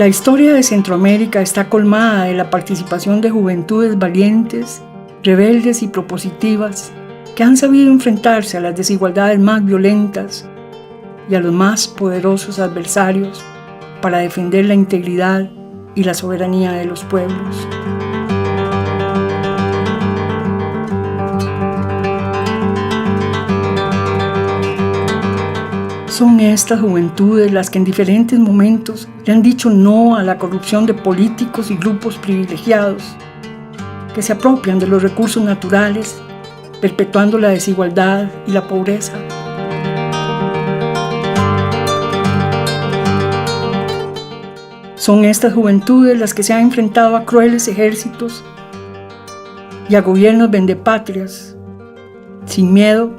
La historia de Centroamérica está colmada de la participación de juventudes valientes, rebeldes y propositivas que han sabido enfrentarse a las desigualdades más violentas y a los más poderosos adversarios para defender la integridad y la soberanía de los pueblos. Son estas juventudes las que en diferentes momentos le han dicho no a la corrupción de políticos y grupos privilegiados que se apropian de los recursos naturales, perpetuando la desigualdad y la pobreza. Son estas juventudes las que se han enfrentado a crueles ejércitos y a gobiernos vendepatrias, sin miedo,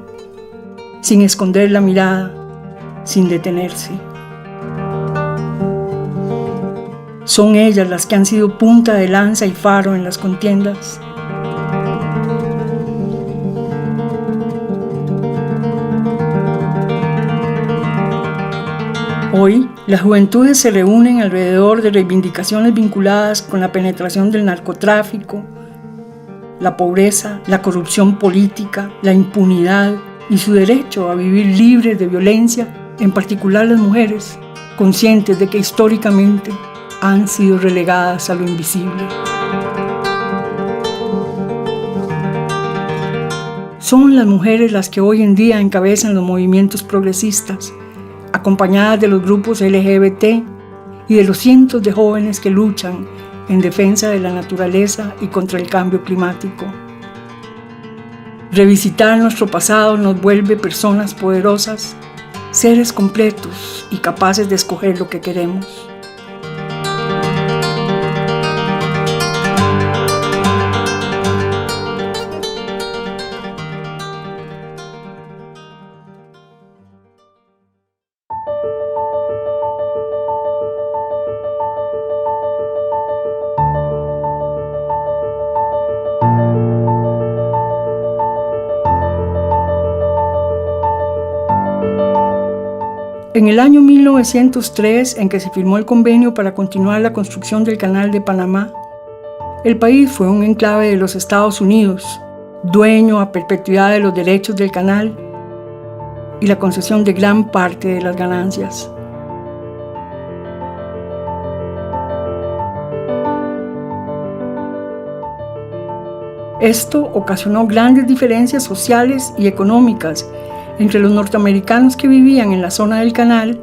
sin esconder la mirada, sin detenerse. Son ellas las que han sido punta de lanza y faro en las contiendas. Hoy, las juventudes se reúnen alrededor de reivindicaciones vinculadas con la penetración del narcotráfico, la pobreza, la corrupción política, la impunidad y su derecho a vivir libres de violencia, en particular las mujeres, conscientes de que históricamente han sido relegadas a lo invisible. Son las mujeres las que hoy en día encabezan los movimientos progresistas, acompañadas de los grupos LGBT y de los cientos de jóvenes que luchan en defensa de la naturaleza y contra el cambio climático. Revisitar nuestro pasado nos vuelve personas poderosas, seres completos y capaces de escoger lo que queremos. En el año 1903, en que se firmó el convenio para continuar la construcción del Canal de Panamá, el país fue un enclave de los Estados Unidos, dueño a perpetuidad de los derechos del canal y la concesión de gran parte de las ganancias. Esto ocasionó grandes diferencias sociales y económicas entre los norteamericanos que vivían en la zona del canal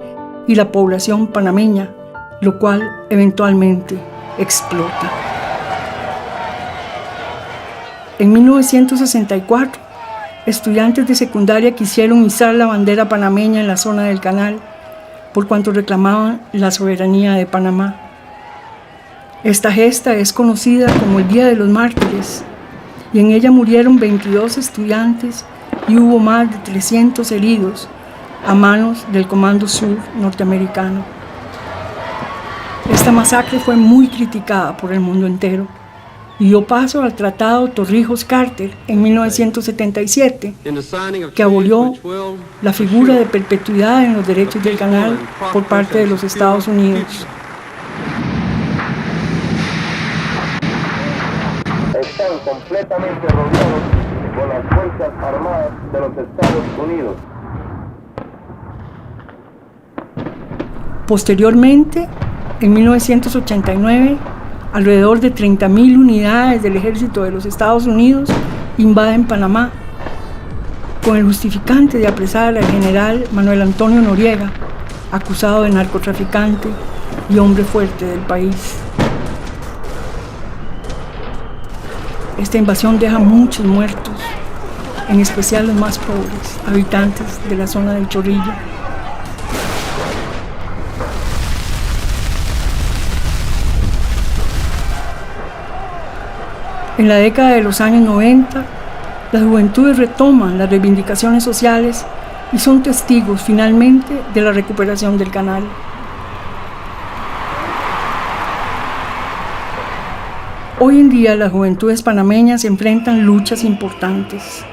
y la población panameña, lo cual eventualmente explota. En 1964, estudiantes de secundaria quisieron izar la bandera panameña en la zona del canal, por cuanto reclamaban la soberanía de Panamá. Esta gesta es conocida como el Día de los Mártires, y en ella murieron 22 estudiantes y hubo más de 300 heridos a manos del Comando Sur norteamericano. Esta masacre fue muy criticada por el mundo entero y dio paso al Tratado Torrijos-Carter en 1977, que abolió la figura de perpetuidad en los derechos del canal por parte de los Estados Unidos. Están completamente rodeados por las Fuerzas Armadas de los Estados Unidos. Posteriormente, en 1989, alrededor de 30.000 unidades del ejército de los Estados Unidos invaden Panamá, con el justificante de apresar al general Manuel Antonio Noriega, acusado de narcotraficante y hombre fuerte del país. Esta invasión deja muchos muertos, en especial los más pobres, habitantes de la zona del Chorrillo. En la década de los años 90, las juventudes retoman las reivindicaciones sociales y son testigos finalmente de la recuperación del canal. Hoy en día las juventudes panameñas enfrentan luchas importantes.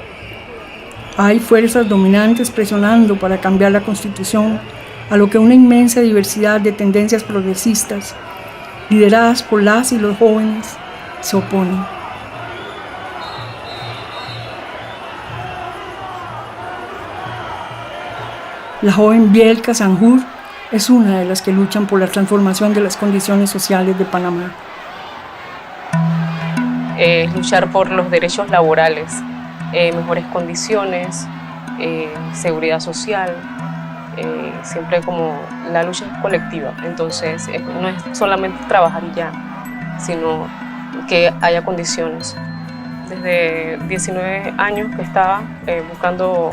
Hay fuerzas dominantes presionando para cambiar la Constitución, a lo que una inmensa diversidad de tendencias progresistas lideradas por las y los jóvenes, se oponen. La joven Bielka Sanjur es una de las que luchan por la transformación de las condiciones sociales de Panamá. Luchar por los derechos laborales, mejores condiciones, seguridad social, siempre como la lucha es colectiva, entonces no es solamente trabajar y ya, sino que haya condiciones. Desde 19 años que estaba buscando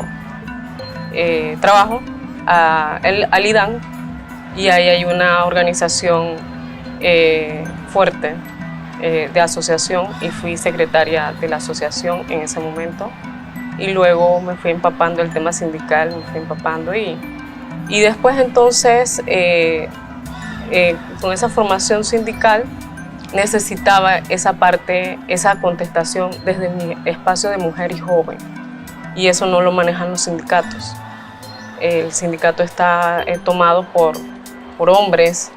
trabajo al IDAN, y ahí hay una organización fuerte de asociación, y fui secretaria de la asociación en ese momento, y luego me fui empapando el tema sindical, me fui empapando y después entonces con esa formación sindical necesitaba esa parte, esa contestación desde mi espacio de mujer y joven, y eso no lo manejan los sindicatos. El sindicato está tomado por hombres,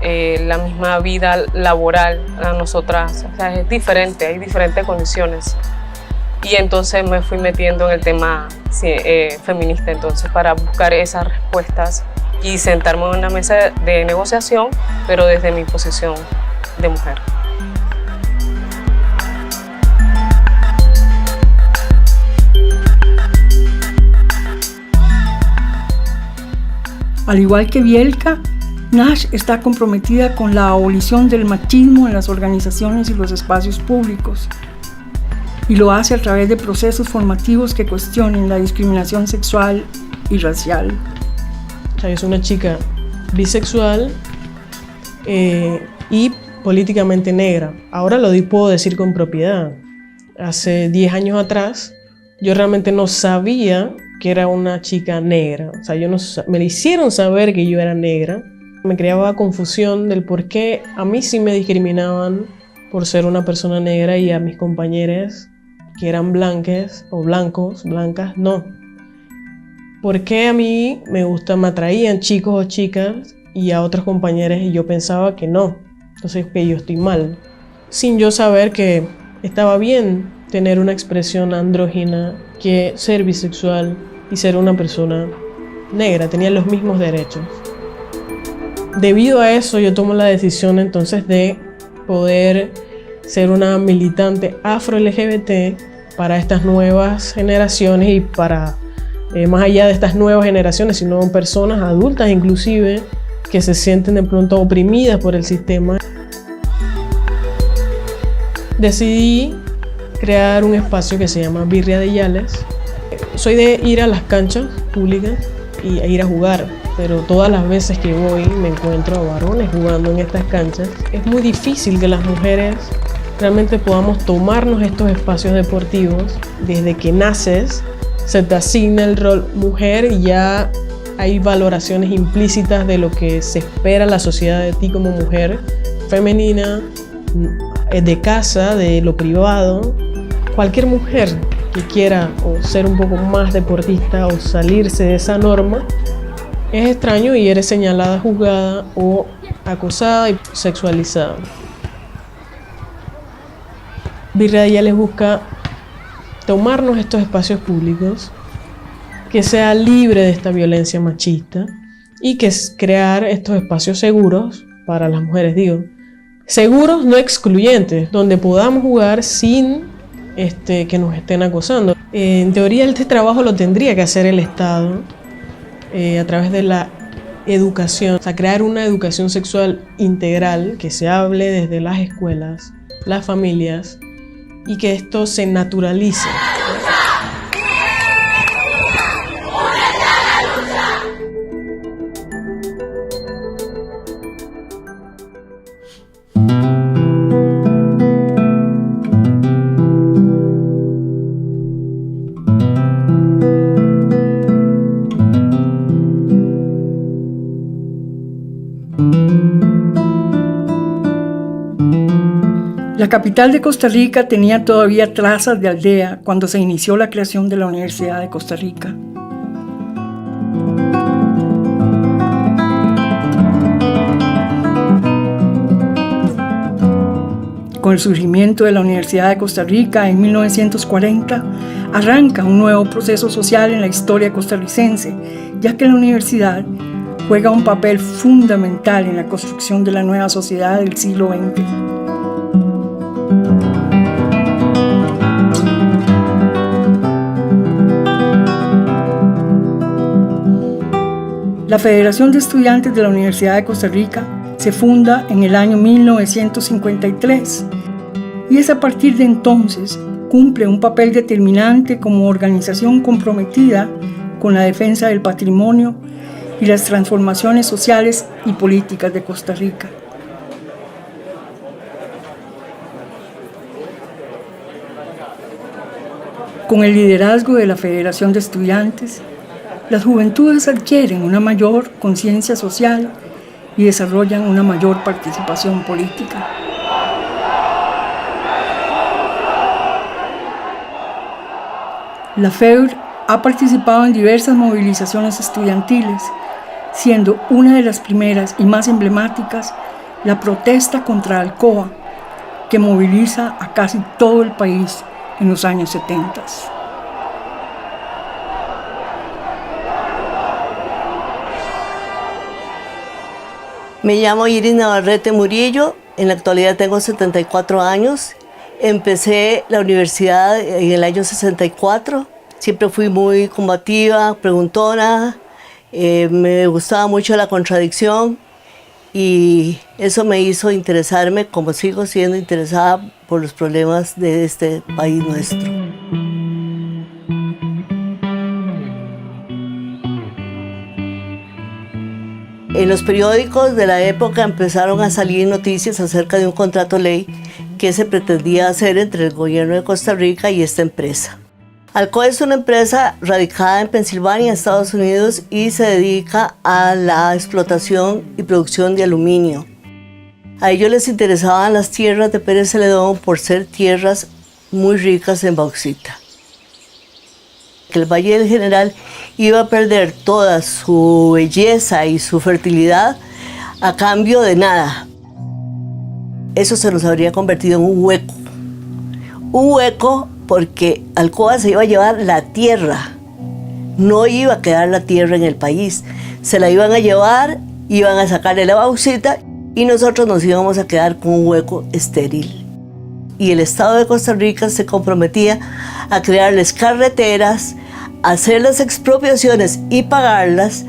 la misma vida laboral a nosotras, o sea, es diferente, hay diferentes condiciones. Y entonces me fui metiendo en el tema feminista entonces para buscar esas respuestas y sentarme en una mesa de negociación, pero desde mi posición de mujer. Al igual que Bielka, Nash está comprometida con la abolición del machismo en las organizaciones y los espacios públicos, y lo hace a través de procesos formativos que cuestionen la discriminación sexual y racial. O sea, yo soy una chica bisexual y políticamente negra. Ahora puedo decir con propiedad. Hace 10 años atrás yo realmente no sabía que era una chica negra. O sea, me hicieron saber que yo era negra. Me creaba confusión del por qué a mí sí me discriminaban por ser una persona negra y a mis compañeros que eran blancas o blancas, no. ¿Por qué a mí me atraían chicos o chicas y a otros compañeros y yo pensaba que no? Entonces que yo estoy mal. Sin yo saber que estaba bien tener una expresión andrógina, que ser bisexual y ser una persona negra tenían los mismos derechos. Debido a eso yo tomo la decisión entonces de poder ser una militante afro-LGBT para estas nuevas generaciones y para más allá de estas nuevas generaciones, sino personas adultas inclusive que se sienten de pronto oprimidas por el sistema. Decidí crear un espacio que se llama Birria de Yales. Soy de ir a las canchas públicas y ir a jugar, pero todas las veces que voy me encuentro a varones jugando en estas canchas. Es muy difícil que las mujeres realmente podamos tomarnos estos espacios deportivos. Desde que naces se te asigna el rol mujer y ya hay valoraciones implícitas de lo que se espera la sociedad de ti como mujer femenina, de casa, de lo privado. Cualquier mujer que quiera o ser un poco más deportista o salirse de esa norma es extraño y eres señalada, juzgada o acosada y sexualizada. Birria de Yales busca tomarnos estos espacios públicos, que sea libre de esta violencia machista y que es crear estos espacios seguros para las mujeres, seguros no excluyentes, donde podamos jugar sin que nos estén acosando. En teoría este trabajo lo tendría que hacer el Estado a través de la educación, o sea, crear una educación sexual integral que se hable desde las escuelas, las familias y que esto se naturalice. La capital de Costa Rica tenía todavía trazas de aldea cuando se inició la creación de la Universidad de Costa Rica. Con el surgimiento de la Universidad de Costa Rica en 1940, arranca un nuevo proceso social en la historia costarricense, ya que la universidad juega un papel fundamental en la construcción de la nueva sociedad del siglo XX. La Federación de Estudiantes de la Universidad de Costa Rica se funda en el año 1953 y es a partir de entonces cumple un papel determinante como organización comprometida con la defensa del patrimonio y las transformaciones sociales y políticas de Costa Rica. Con el liderazgo de la Federación de Estudiantes, las juventudes adquieren una mayor conciencia social y desarrollan una mayor participación política. La FEUR ha participado en diversas movilizaciones estudiantiles, siendo una de las primeras y más emblemáticas la protesta contra Alcoa, que moviliza a casi todo el país en los años 70. Me llamo Iris Navarrete Murillo, en la actualidad tengo 74 años. Empecé la universidad en el año 64. Siempre fui muy combativa, preguntona, me gustaba mucho la contradicción y eso me hizo interesarme, como sigo siendo interesada por los problemas de este país nuestro. En los periódicos de la época empezaron a salir noticias acerca de un contrato ley que se pretendía hacer entre el gobierno de Costa Rica y esta empresa. Alcoa es una empresa radicada en Pensilvania, Estados Unidos, y se dedica a la explotación y producción de aluminio. A ellos les interesaban las tierras de Pérez Celedón por ser tierras muy ricas en bauxita. Que el Valle del General iba a perder toda su belleza y su fertilidad a cambio de nada. Eso se nos habría convertido en un hueco. Un hueco porque Alcoa se iba a llevar la tierra. No iba a quedar la tierra en el país. Se la iban a llevar, iban a sacarle la bauxita y nosotros nos íbamos a quedar con un hueco estéril. Y el Estado de Costa Rica se comprometía a crearles carreteras, hacer las expropiaciones y pagarlas.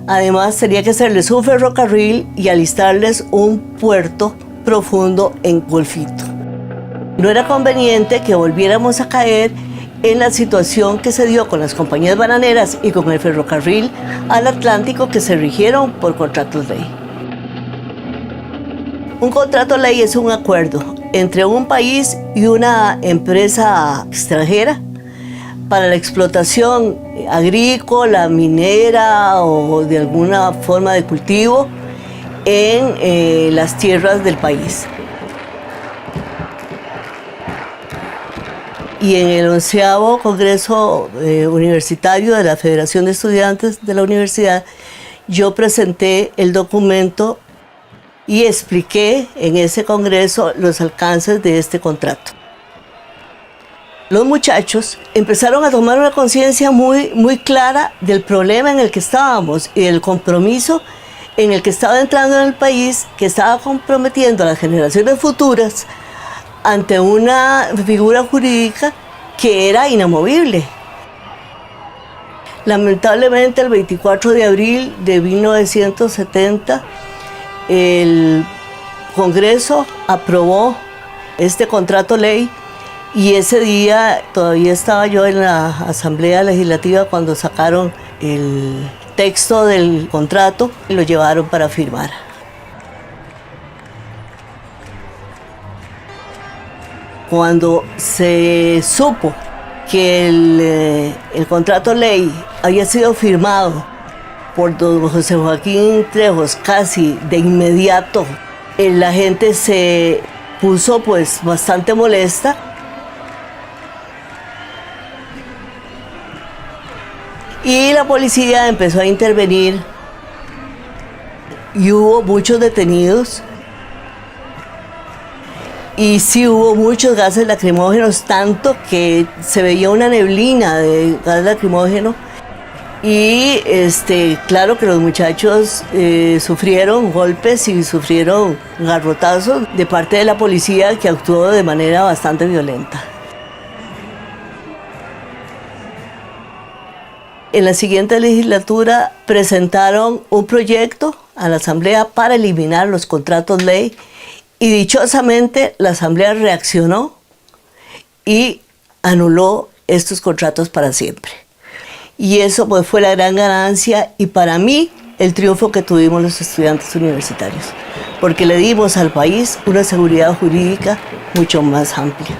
Además, tenía que hacerles un ferrocarril y alistarles un puerto profundo en Golfito. No era conveniente que volviéramos a caer en la situación que se dio con las compañías bananeras y con el ferrocarril al Atlántico, que se rigieron por contratos ley. Un contrato ley es un acuerdo entre un país y una empresa extranjera para la explotación agrícola, minera o de alguna forma de cultivo en las tierras del país. Y en el 11º Congreso Universitario de la Federación de Estudiantes de la Universidad, yo presenté el documento y expliqué en ese congreso los alcances de este contrato. Los muchachos empezaron a tomar una conciencia muy clara del problema en el que estábamos y del compromiso en el que estaba entrando en el país, que estaba comprometiendo a las generaciones futuras ante una figura jurídica que era inamovible. Lamentablemente, el 24 de abril de 1970, el Congreso aprobó este contrato ley y ese día todavía estaba yo en la Asamblea Legislativa cuando sacaron el texto del contrato y lo llevaron para firmar. Cuando se supo que el contrato ley había sido firmado por don José Joaquín Trejos casi de inmediato, la gente se puso pues bastante molesta. Y la policía empezó a intervenir y hubo muchos detenidos. Y sí hubo muchos gases lacrimógenos, tanto que se veía una neblina de gas lacrimógeno. Y claro que los muchachos sufrieron golpes y sufrieron garrotazos de parte de la policía, que actuó de manera bastante violenta. En la siguiente legislatura presentaron un proyecto a la Asamblea para eliminar los contratos ley, y dichosamente la Asamblea reaccionó y anuló estos contratos para siempre. Y eso pues fue la gran ganancia y para mí el triunfo que tuvimos los estudiantes universitarios, porque le dimos al país una seguridad jurídica mucho más amplia.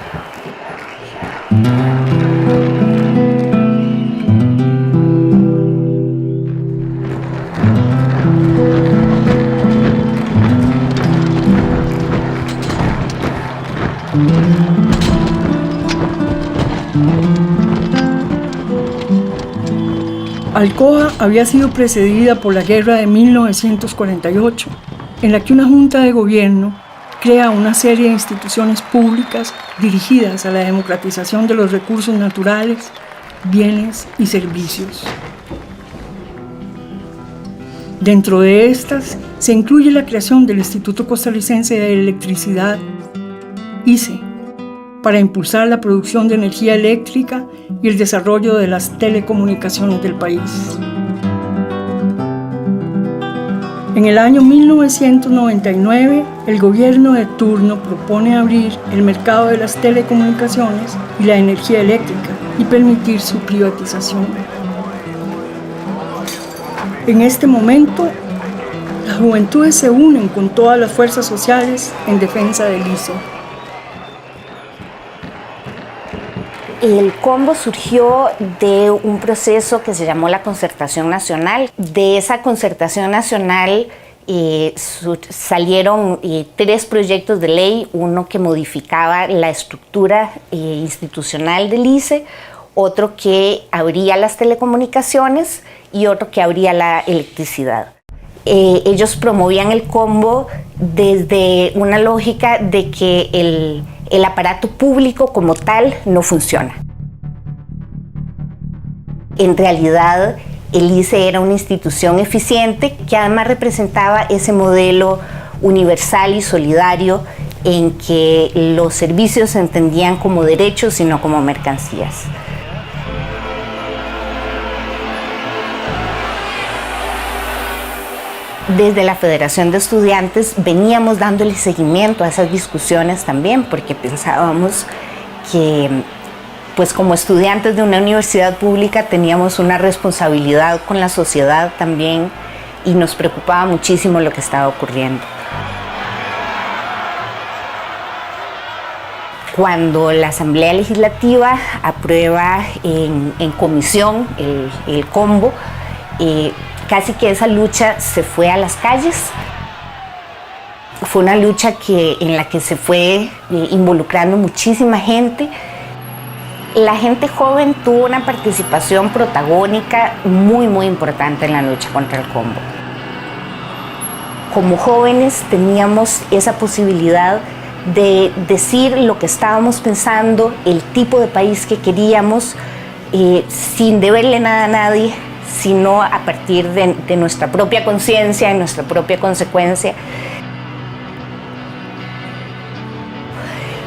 Alcoa había sido precedida por la guerra de 1948, en la que una junta de gobierno crea una serie de instituciones públicas dirigidas a la democratización de los recursos naturales, bienes y servicios. Dentro de estas se incluye la creación del Instituto Costarricense de Electricidad, ICE, para impulsar la producción de energía eléctrica y el desarrollo de las telecomunicaciones del país. En el año 1999, el gobierno de turno propone abrir el mercado de las telecomunicaciones y la energía eléctrica y permitir su privatización. En este momento, las juventudes se unen con todas las fuerzas sociales en defensa del ICE. El combo surgió de un proceso que se llamó la Concertación Nacional. De esa Concertación Nacional salieron 3 proyectos de ley, uno que modificaba la estructura institucional del ICE, otro que abría las telecomunicaciones y otro que abría la electricidad. Ellos promovían el combo desde una lógica de que el aparato público como tal no funciona. En realidad, el ICE era una institución eficiente que además representaba ese modelo universal y solidario en que los servicios se entendían como derechos y no como mercancías. Desde la Federación de Estudiantes veníamos dándole seguimiento a esas discusiones también, porque pensábamos que, pues como estudiantes de una universidad pública, teníamos una responsabilidad con la sociedad también y nos preocupaba muchísimo lo que estaba ocurriendo. Cuando la Asamblea Legislativa aprueba en comisión el combo, casi que esa lucha se fue a las calles. Fue una lucha en la que se fue involucrando muchísima gente. La gente joven tuvo una participación protagónica muy, muy importante en la lucha contra el combo. Como jóvenes teníamos esa posibilidad de decir lo que estábamos pensando, el tipo de país que queríamos, sin deberle nada a nadie, sino a partir de nuestra propia conciencia y nuestra propia consecuencia.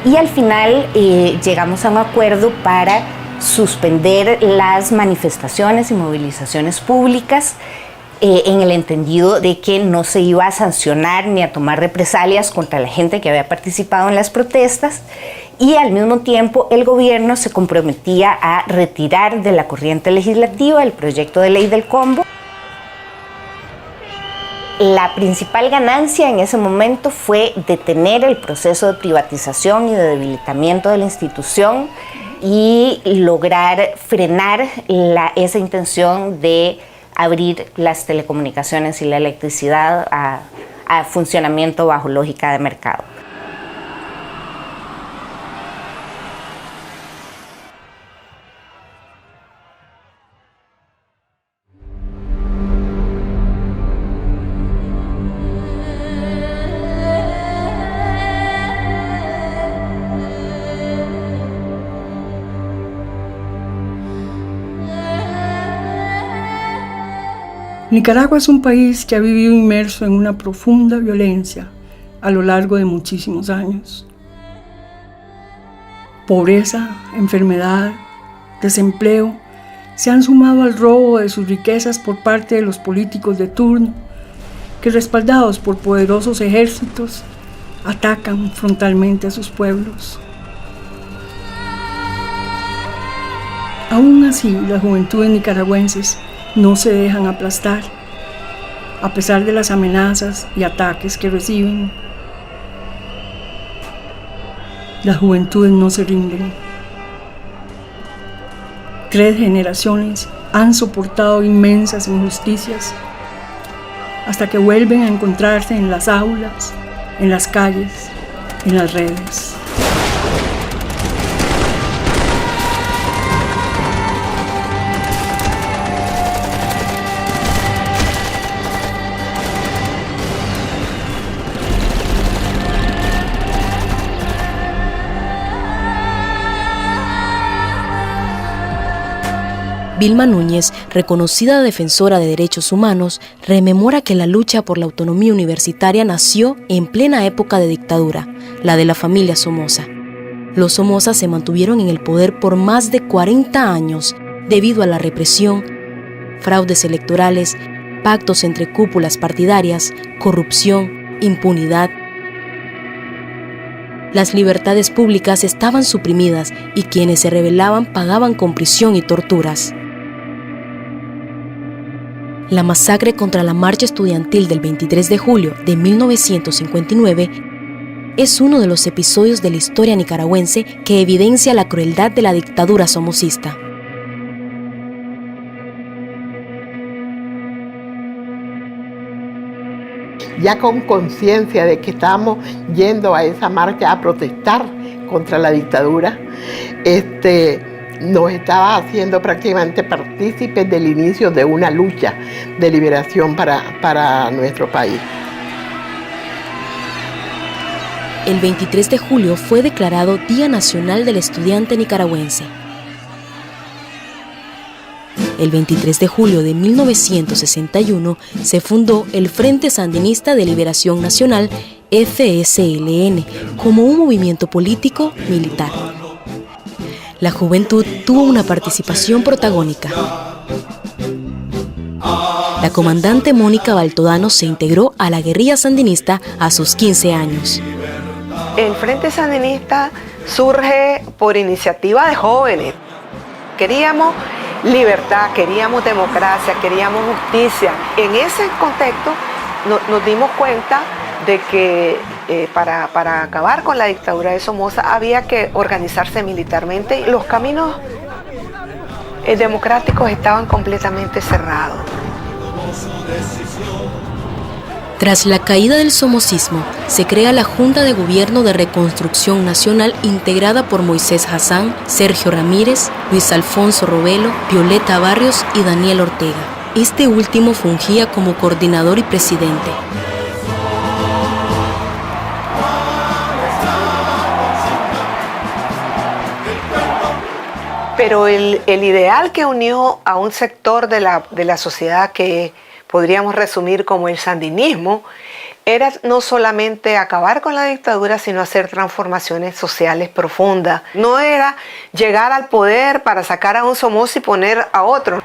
Y al final llegamos a un acuerdo para suspender las manifestaciones y movilizaciones públicas en el entendido de que no se iba a sancionar ni a tomar represalias contra la gente que había participado en las protestas, y al mismo tiempo el gobierno se comprometía a retirar de la corriente legislativa el proyecto de ley del combo. La principal ganancia en ese momento fue detener el proceso de privatización y de debilitamiento de la institución y lograr frenar esa intención de abrir las telecomunicaciones y la electricidad a funcionamiento bajo lógica de mercado. Nicaragua es un país que ha vivido inmerso en una profunda violencia a lo largo de muchísimos años. Pobreza, enfermedad, desempleo se han sumado al robo de sus riquezas por parte de los políticos de turno, que respaldados por poderosos ejércitos, atacan frontalmente a sus pueblos. Aún así, las juventudes nicaragüenses no se dejan aplastar, a pesar de las amenazas y ataques que reciben. Las juventudes no se rinden. 3 generaciones han soportado inmensas injusticias hasta que vuelven a encontrarse en las aulas, en las calles, en las redes. Vilma Núñez, reconocida defensora de derechos humanos, rememora que la lucha por la autonomía universitaria nació en plena época de dictadura, la de la familia Somoza. Los Somoza se mantuvieron en el poder por más de 40 años debido a la represión, fraudes electorales, pactos entre cúpulas partidarias, corrupción, impunidad. Las libertades públicas estaban suprimidas y quienes se rebelaban pagaban con prisión y torturas. La masacre contra la marcha estudiantil del 23 de julio de 1959 es uno de los episodios de la historia nicaragüense que evidencia la crueldad de la dictadura somocista. Ya con conciencia de que estábamos yendo a esa marcha a protestar contra la dictadura, nos estaba haciendo prácticamente partícipes del inicio de una lucha de liberación para nuestro país. El 23 de julio fue declarado Día Nacional del Estudiante Nicaragüense. El 23 de julio de 1961 se fundó el Frente Sandinista de Liberación Nacional, FSLN, como un movimiento político militar. La juventud tuvo una participación protagónica. La comandante Mónica Baltodano se integró a la guerrilla sandinista a sus 15 años. El Frente Sandinista surge por iniciativa de jóvenes. Queríamos libertad, queríamos democracia, queríamos justicia. En ese contexto nos dimos cuenta de que para acabar con la dictadura de Somoza había que organizarse militarmente. Los caminos democráticos estaban completamente cerrados. Tras la caída del somocismo, se crea la Junta de Gobierno de Reconstrucción Nacional integrada por Moisés Hassan, Sergio Ramírez, Luis Alfonso Robelo, Violeta Barrios y Daniel Ortega. Este último fungía como coordinador y presidente. Pero el ideal que unió a un sector de la sociedad que podríamos resumir como el sandinismo, era no solamente acabar con la dictadura, sino hacer transformaciones sociales profundas. No era llegar al poder para sacar a un Somoza y poner a otro.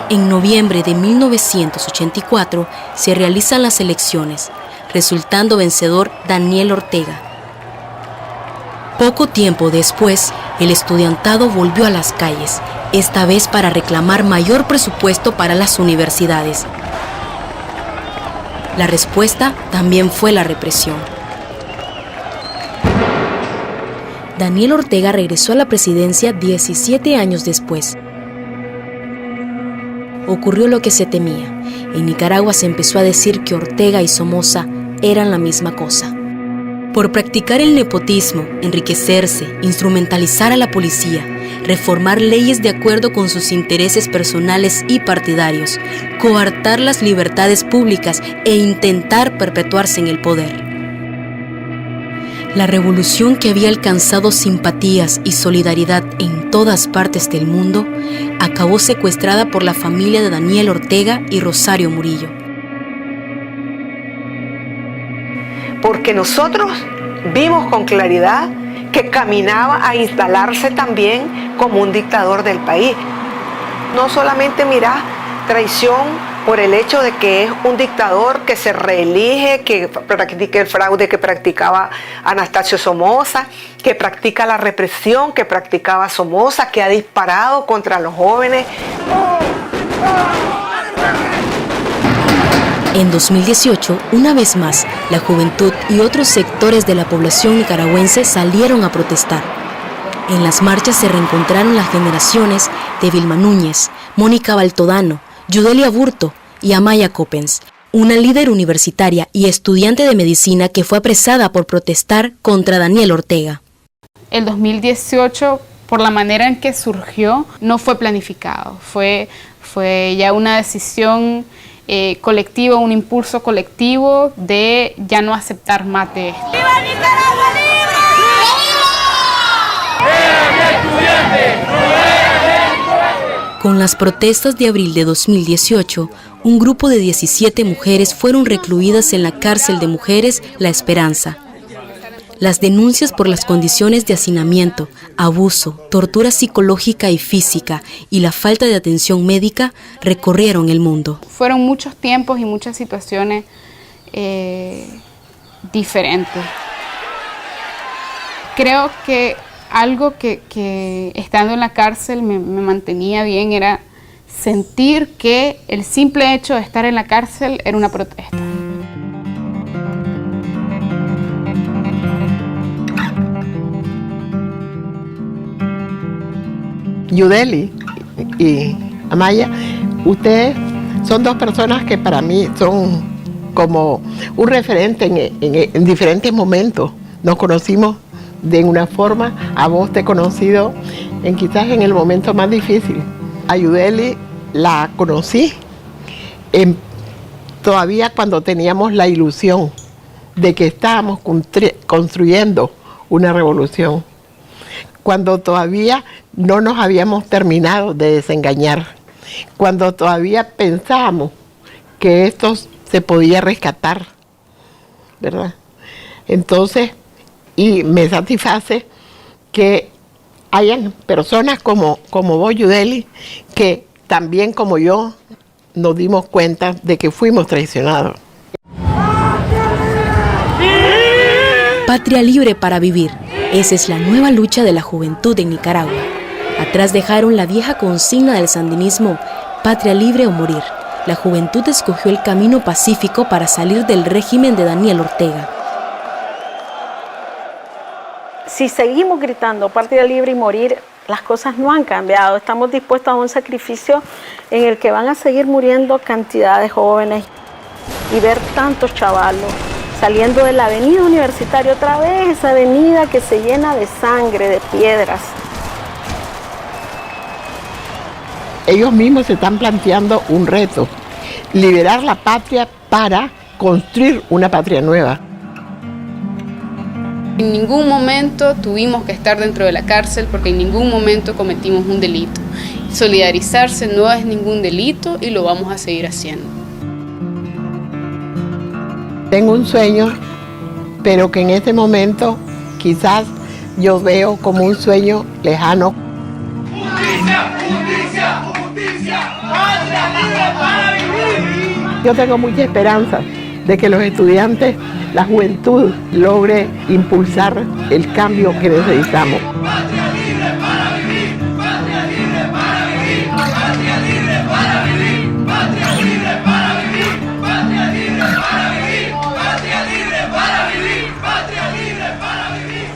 En noviembre de 1984 se realizan las elecciones, resultando vencedor Daniel Ortega. Poco tiempo después, el estudiantado volvió a las calles, esta vez para reclamar mayor presupuesto para las universidades. La respuesta también fue la represión. Daniel Ortega regresó a la presidencia 17 años después. Ocurrió lo que se temía. En Nicaragua se empezó a decir que Ortega y Somoza eran la misma cosa. Por practicar el nepotismo, enriquecerse, instrumentalizar a la policía, reformar leyes de acuerdo con sus intereses personales y partidarios, coartar las libertades públicas e intentar perpetuarse en el poder. La revolución que había alcanzado simpatías y solidaridad en todas partes del mundo acabó acabó secuestrada por la familia de Daniel Ortega y Rosario Murillo. Porque nosotros vimos con claridad que caminaba a instalarse también como un dictador del país. No solamente mira traición por el hecho de que es un dictador que se reelige, que practica el fraude que practicaba Anastasio Somoza, que practica la represión que practicaba Somoza, que ha disparado contra los jóvenes. En 2018, una vez más, la juventud y otros sectores de la población nicaragüense salieron a protestar. En las marchas se reencontraron las generaciones de Vilma Núñez, Mónica Baltodano, Yudelia Burto y Amaya Coppens, una líder universitaria y estudiante de medicina que fue apresada por protestar contra Daniel Ortega. El 2018, por la manera en que surgió, no fue planificado, fue ya una decisión colectiva, un impulso colectivo de ya no aceptar más de esto. ¡Viva Nicaragua libre! Con las protestas de abril de 2018, un grupo de 17 mujeres fueron recluidas en la cárcel de mujeres La Esperanza. Las denuncias por las condiciones de hacinamiento, abuso, tortura psicológica y física y la falta de atención médica recorrieron el mundo. Fueron muchos tiempos y muchas situaciones diferentes. Creo que algo que estando en la cárcel me mantenía bien era sentir que el simple hecho de estar en la cárcel era una protesta. Yudeli y Amaya, ustedes son dos personas que para mí son como un referente en diferentes momentos. Nos conocimos de una forma, a vos te he conocido quizás en el momento más difícil. A Yudeli la conocí todavía cuando teníamos la ilusión de que estábamos construyendo una revolución, cuando todavía no nos habíamos terminado de desengañar, cuando todavía pensábamos que esto se podía rescatar, ¿verdad? Entonces, y me satisface que hayan personas como vos, Yudeli, que también como yo nos dimos cuenta de que fuimos traicionados. Patria libre para vivir. Esa es la nueva lucha de la juventud en Nicaragua. Atrás dejaron la vieja consigna del sandinismo, patria libre o morir. La juventud escogió el camino pacífico para salir del régimen de Daniel Ortega. Si seguimos gritando patria libre y morir, las cosas no han cambiado. Estamos dispuestos a un sacrificio en el que van a seguir muriendo cantidad de jóvenes y ver tantos chavalos saliendo de la avenida Universitaria otra vez, esa avenida que se llena de sangre, de piedras. Ellos mismos se están planteando un reto, liberar la patria para construir una patria nueva. En ningún momento tuvimos que estar dentro de la cárcel porque en ningún momento cometimos un delito. Solidarizarse no es ningún delito y lo vamos a seguir haciendo. Tengo un sueño, pero que en este momento quizás yo veo como un sueño lejano. ¡Justicia! ¡Justicia! ¡Justicia! ¡Patria libre para vivir! Yo tengo mucha esperanza de que los estudiantes, la juventud, logre impulsar el cambio que necesitamos. ¡Patria libre para vivir! ¡Patria libre para vivir! ¡Patria libre para vivir! ¡Patria libre para vivir! ¡Patria libre para vivir! ¡Patria libre para vivir! ¡Patria libre para vivir!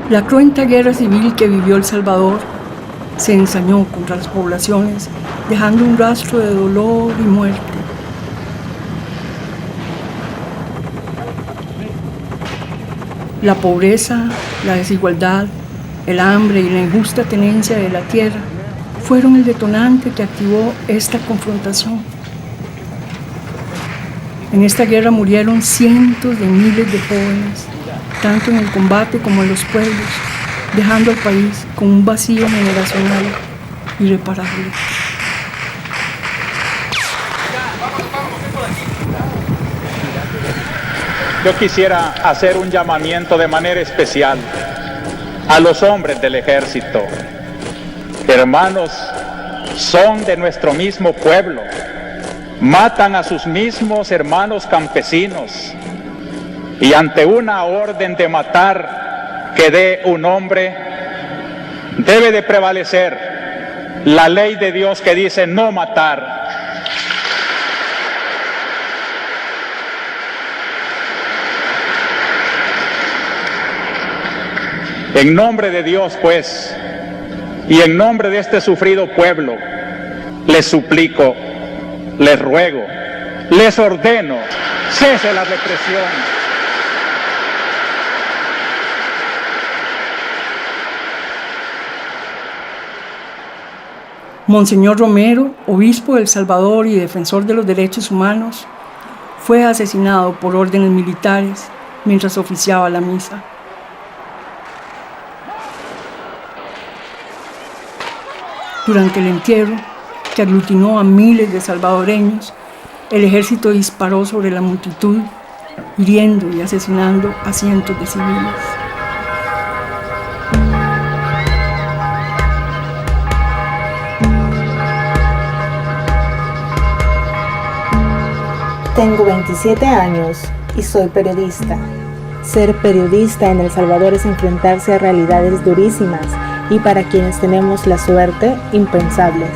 La cruenta guerra civil que vivió El Salvador se ensañó contra las poblaciones, dejando un rastro de dolor y muerte. La pobreza, la desigualdad, el hambre y la injusta tenencia de la tierra fueron el detonante que activó esta confrontación. En esta guerra murieron cientos de miles de jóvenes, tanto en el combate como en los pueblos, dejando al país con un vacío generacional irreparable. Yo quisiera hacer un llamamiento de manera especial a los hombres del ejército. Hermanos, son de nuestro mismo pueblo, matan a sus mismos hermanos campesinos y ante una orden de matar que dé un hombre, debe de prevalecer la ley de Dios que dice no matar. En nombre de Dios, pues, y en nombre de este sufrido pueblo, les suplico, les ruego, les ordeno, cese la represión. Monseñor Romero, obispo de El Salvador y defensor de los derechos humanos, fue asesinado por órdenes militares mientras oficiaba la misa. Durante el entierro, que aglutinó a miles de salvadoreños, el ejército disparó sobre la multitud, hiriendo y asesinando a cientos de civiles. Tengo 27 años y soy periodista. Ser periodista en El Salvador es enfrentarse a realidades durísimas y para quienes tenemos la suerte, impensables.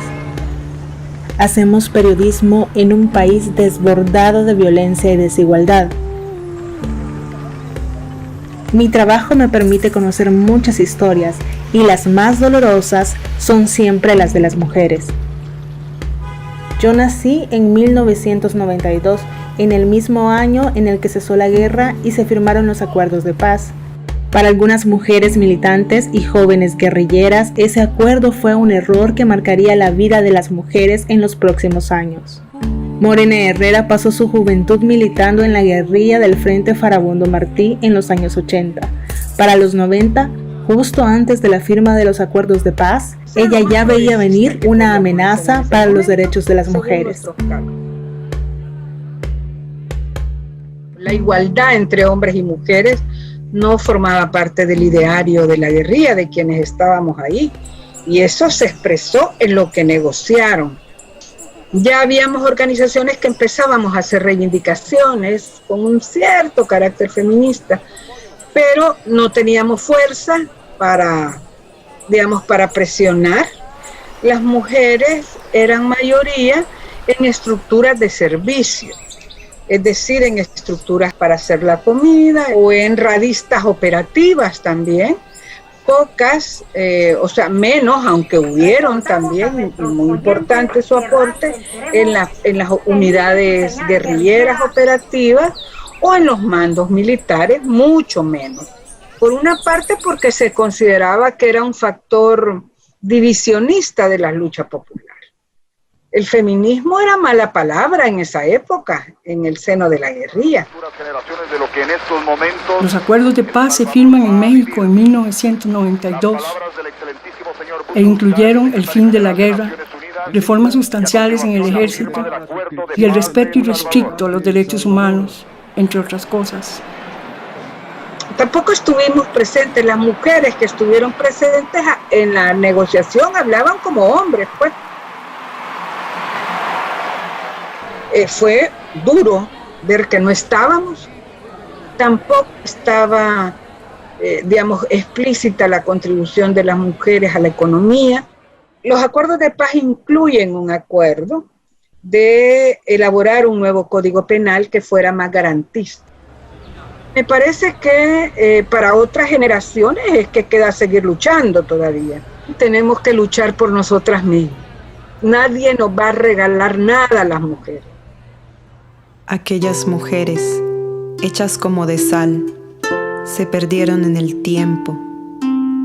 Hacemos periodismo en un país desbordado de violencia y desigualdad. Mi trabajo me permite conocer muchas historias y las más dolorosas son siempre las de las mujeres. Yo nací en 1992, en el mismo año en el que cesó la guerra y se firmaron los acuerdos de paz. Para algunas mujeres militantes y jóvenes guerrilleras, ese acuerdo fue un error que marcaría la vida de las mujeres en los próximos años. Morena Herrera pasó su juventud militando en la guerrilla del Frente Farabundo Martí en los años 80. Para los 90, justo antes de la firma de los acuerdos de paz, ella ya veía venir una amenaza para los derechos de las mujeres. La igualdad entre hombres y mujeres no formaba parte del ideario de la guerrilla, de quienes estábamos ahí, y eso se expresó en lo que negociaron. Ya habíamos organizaciones que empezábamos a hacer reivindicaciones con un cierto carácter feminista, pero no teníamos fuerza para presionar. Las mujeres eran mayoría en estructuras de servicio, es decir, en estructuras para hacer la comida o en radistas operativas también, pocas, menos, aunque hubieron también, muy importante su aporte, en las unidades guerrilleras operativas o en los mandos militares, mucho menos. Por una parte porque se consideraba que era un factor divisionista de la lucha popular. El feminismo era mala palabra en esa época, en el seno de la guerrilla. Los acuerdos de paz se firman en México en 1992 e incluyeron el fin de la guerra, reformas sustanciales en el ejército y el respeto irrestricto a los derechos humanos, entre otras cosas. Tampoco estuvimos presentes, las mujeres que estuvieron presentes en la negociación hablaban como hombres, pues. Fue duro ver que no estábamos, tampoco estaba, explícita la contribución de las mujeres a la economía. Los acuerdos de paz incluyen un acuerdo de elaborar un nuevo código penal que fuera más garantista. Me parece que para otras generaciones es que queda seguir luchando todavía. Tenemos que luchar por nosotras mismas. Nadie nos va a regalar nada a las mujeres. Aquellas mujeres, hechas como de sal, se perdieron en el tiempo.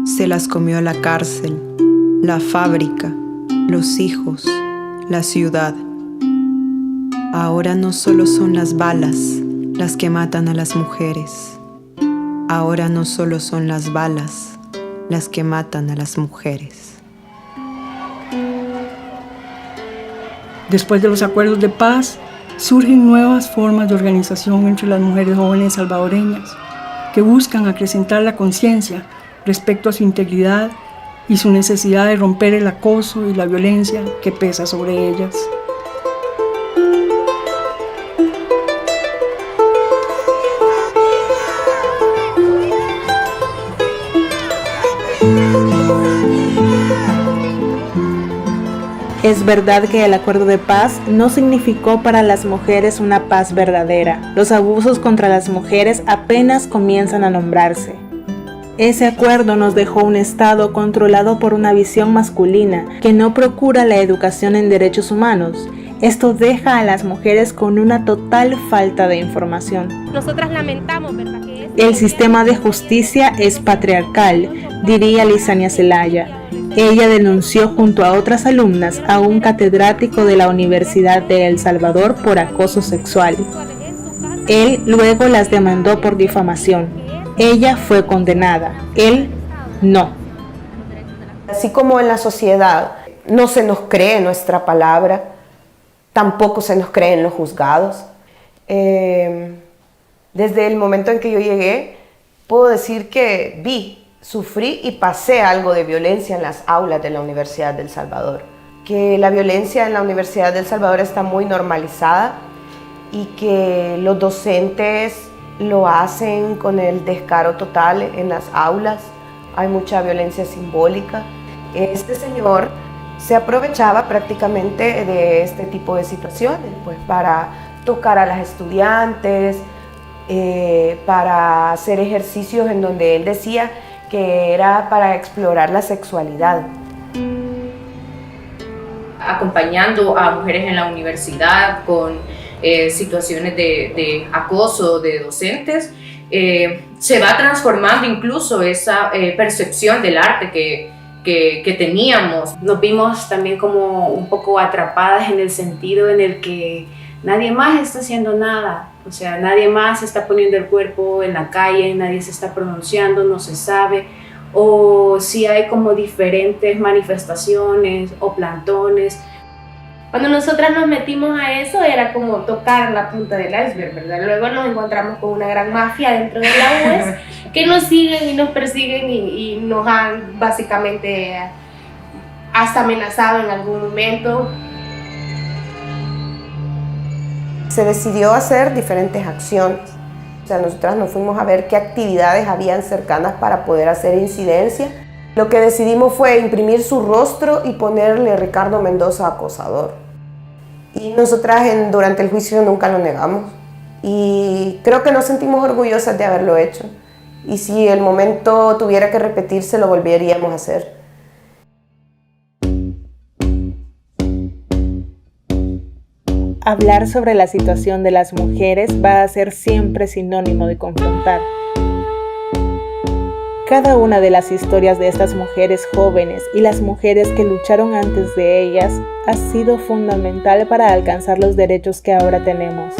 Se las comió la cárcel, la fábrica, los hijos, la ciudad. Ahora no solo son las balas las que matan a las mujeres. Ahora no solo son las balas las que matan a las mujeres. Después de los acuerdos de paz, surgen nuevas formas de organización entre las mujeres jóvenes salvadoreñas que buscan acrecentar la conciencia respecto a su integridad y su necesidad de romper el acoso y la violencia que pesa sobre ellas. Es verdad que el acuerdo de paz no significó para las mujeres una paz verdadera. Los abusos contra las mujeres apenas comienzan a nombrarse. Ese acuerdo nos dejó un Estado controlado por una visión masculina que no procura la educación en derechos humanos. Esto deja a las mujeres con una total falta de información. Nosotras lamentamos, ¿verdad? El sistema de justicia es patriarcal, diría Lizania Zelaya. Ella denunció junto a otras alumnas a un catedrático de la Universidad de El Salvador por acoso sexual. Él luego las demandó por difamación. Ella fue condenada, él no. Así como en la sociedad no se nos cree nuestra palabra, tampoco se nos cree en los juzgados. Desde el momento en que yo llegué, puedo decir que sufrí y pasé algo de violencia en las aulas de la Universidad del Salvador. Que la violencia en la Universidad del Salvador está muy normalizada y que los docentes lo hacen con el descaro total en las aulas. Hay mucha violencia simbólica. Este señor se aprovechaba prácticamente de este tipo de situaciones, pues para tocar a las estudiantes, para hacer ejercicios en donde él decía que era para explorar la sexualidad. Acompañando a mujeres en la universidad con situaciones de acoso de docentes, se va transformando incluso esa percepción del arte que teníamos. Nos vimos también como un poco atrapadas en el sentido en el que nadie más está haciendo nada. O sea, nadie más está poniendo el cuerpo en la calle, nadie se está pronunciando, no se sabe. O si hay como diferentes manifestaciones o plantones. Cuando nosotras nos metimos a eso era como tocar la punta del iceberg, ¿verdad? Luego nos encontramos con una gran mafia dentro de la UES que nos siguen y nos persiguen y nos han básicamente hasta amenazado en algún momento. Se decidió hacer diferentes acciones. O sea, nosotras nos fuimos a ver qué actividades habían cercanas para poder hacer incidencia. Lo que decidimos fue imprimir su rostro y ponerle Ricardo Mendoza acosador. Y nosotras durante el juicio nunca lo negamos. Y creo que nos sentimos orgullosas de haberlo hecho. Y si el momento tuviera que repetirse, lo volveríamos a hacer. Hablar sobre la situación de las mujeres va a ser siempre sinónimo de confrontar. Cada una de las historias de estas mujeres jóvenes y las mujeres que lucharon antes de ellas ha sido fundamental para alcanzar los derechos que ahora tenemos.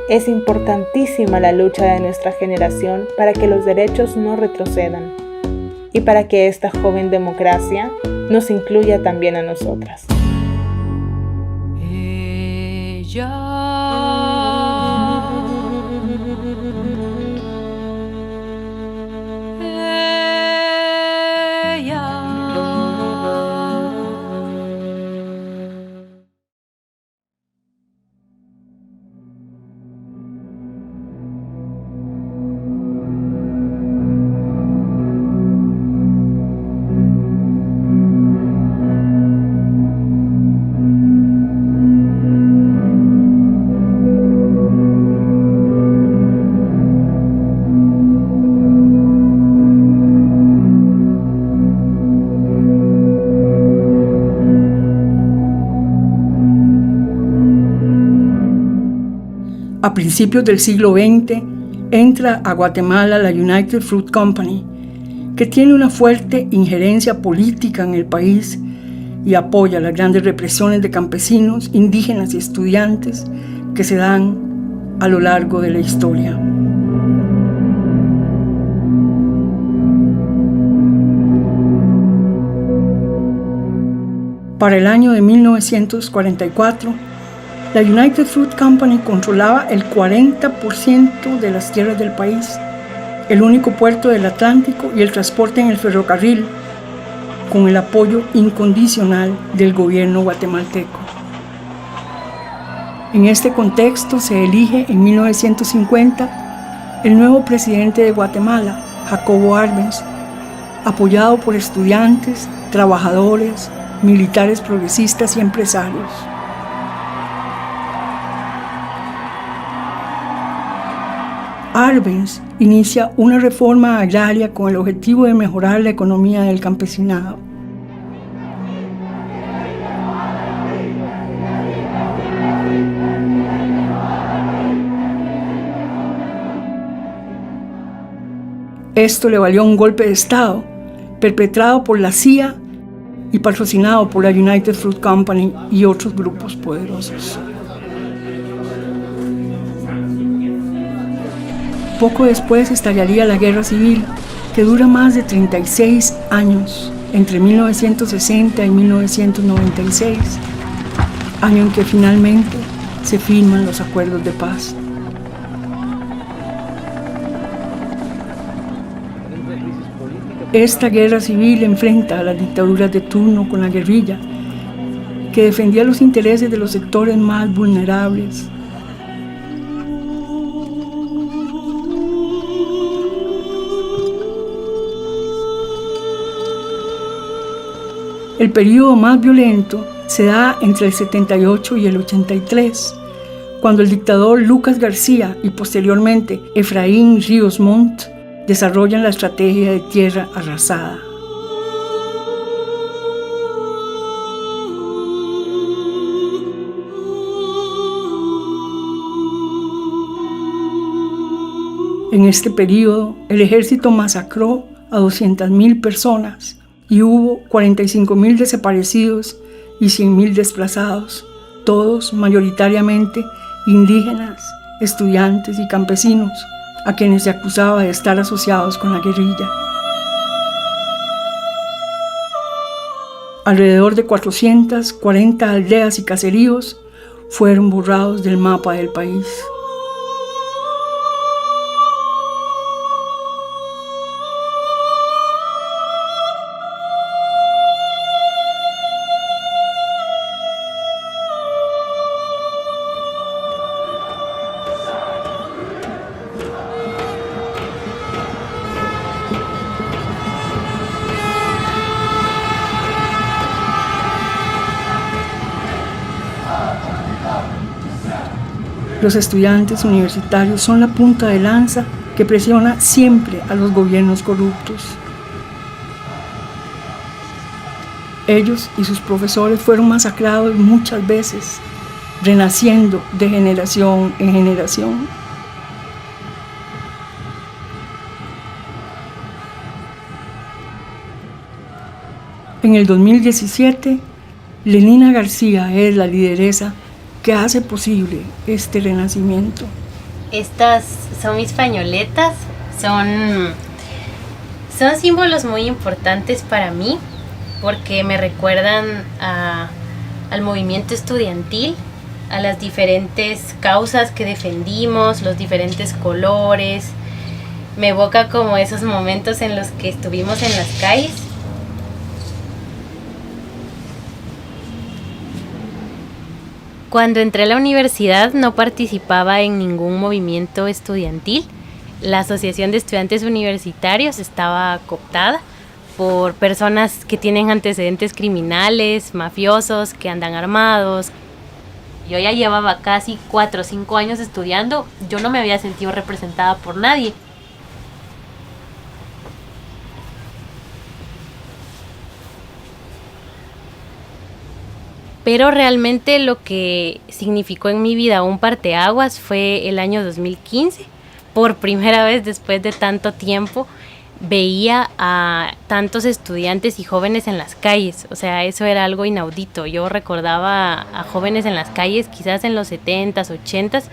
Es importantísima la lucha de nuestra generación para que los derechos no retrocedan y para que esta joven democracia nos incluya también a nosotras. A principios del siglo XX entra a Guatemala la United Fruit Company, que tiene una fuerte injerencia política en el país y apoya las grandes represiones de campesinos, indígenas y estudiantes que se dan a lo largo de la historia. Para el año de 1944, la United Fruit Company controlaba el 40% de las tierras del país, el único puerto del Atlántico y el transporte en el ferrocarril, con el apoyo incondicional del gobierno guatemalteco. En este contexto se elige en 1950 el nuevo presidente de Guatemala, Jacobo Arbenz, apoyado por estudiantes, trabajadores, militares progresistas y empresarios. Arbenz inicia una reforma agraria con el objetivo de mejorar la economía del campesinado. Esto le valió un golpe de Estado, perpetrado por la CIA y patrocinado por la United Fruit Company y otros grupos poderosos. Poco después estallaría la Guerra Civil, que dura más de 36 años, entre 1960 y 1996, año en que finalmente se firman los acuerdos de paz. Esta guerra civil enfrenta a las dictaduras de turno con la guerrilla, que defendía los intereses de los sectores más vulnerables. El periodo más violento se da entre el 78 y el 83, cuando el dictador Lucas García y posteriormente Efraín Ríos Montt desarrollan la estrategia de tierra arrasada. En este periodo, el ejército masacró a 200.000 personas y hubo 45.000 desaparecidos y 100.000 desplazados, todos mayoritariamente indígenas, estudiantes y campesinos, a quienes se acusaba de estar asociados con la guerrilla. Alrededor de 440 aldeas y caseríos fueron borrados del mapa del país. Los estudiantes universitarios son la punta de lanza que presiona siempre a los gobiernos corruptos. Ellos y sus profesores fueron masacrados muchas veces, renaciendo de generación en generación. En el 2017, Lenina García es la lideresa que hace posible este renacimiento. Estas son mis pañoletas, son símbolos muy importantes para mí porque me recuerdan al movimiento estudiantil, a las diferentes causas que defendimos, los diferentes colores. Me evoca como esos momentos en los que estuvimos en las calles. Cuando entré a la universidad no participaba en ningún movimiento estudiantil. La Asociación de Estudiantes Universitarios estaba cooptada por personas que tienen antecedentes criminales, mafiosos, que andan armados. Yo ya llevaba casi 4 o 5 años estudiando, yo no me había sentido representada por nadie. Pero realmente lo que significó en mi vida un parteaguas fue el año 2015. Por primera vez después de tanto tiempo veía a tantos estudiantes y jóvenes en las calles. O sea, eso era algo inaudito. Yo recordaba a jóvenes en las calles quizás en los 70s, 80s.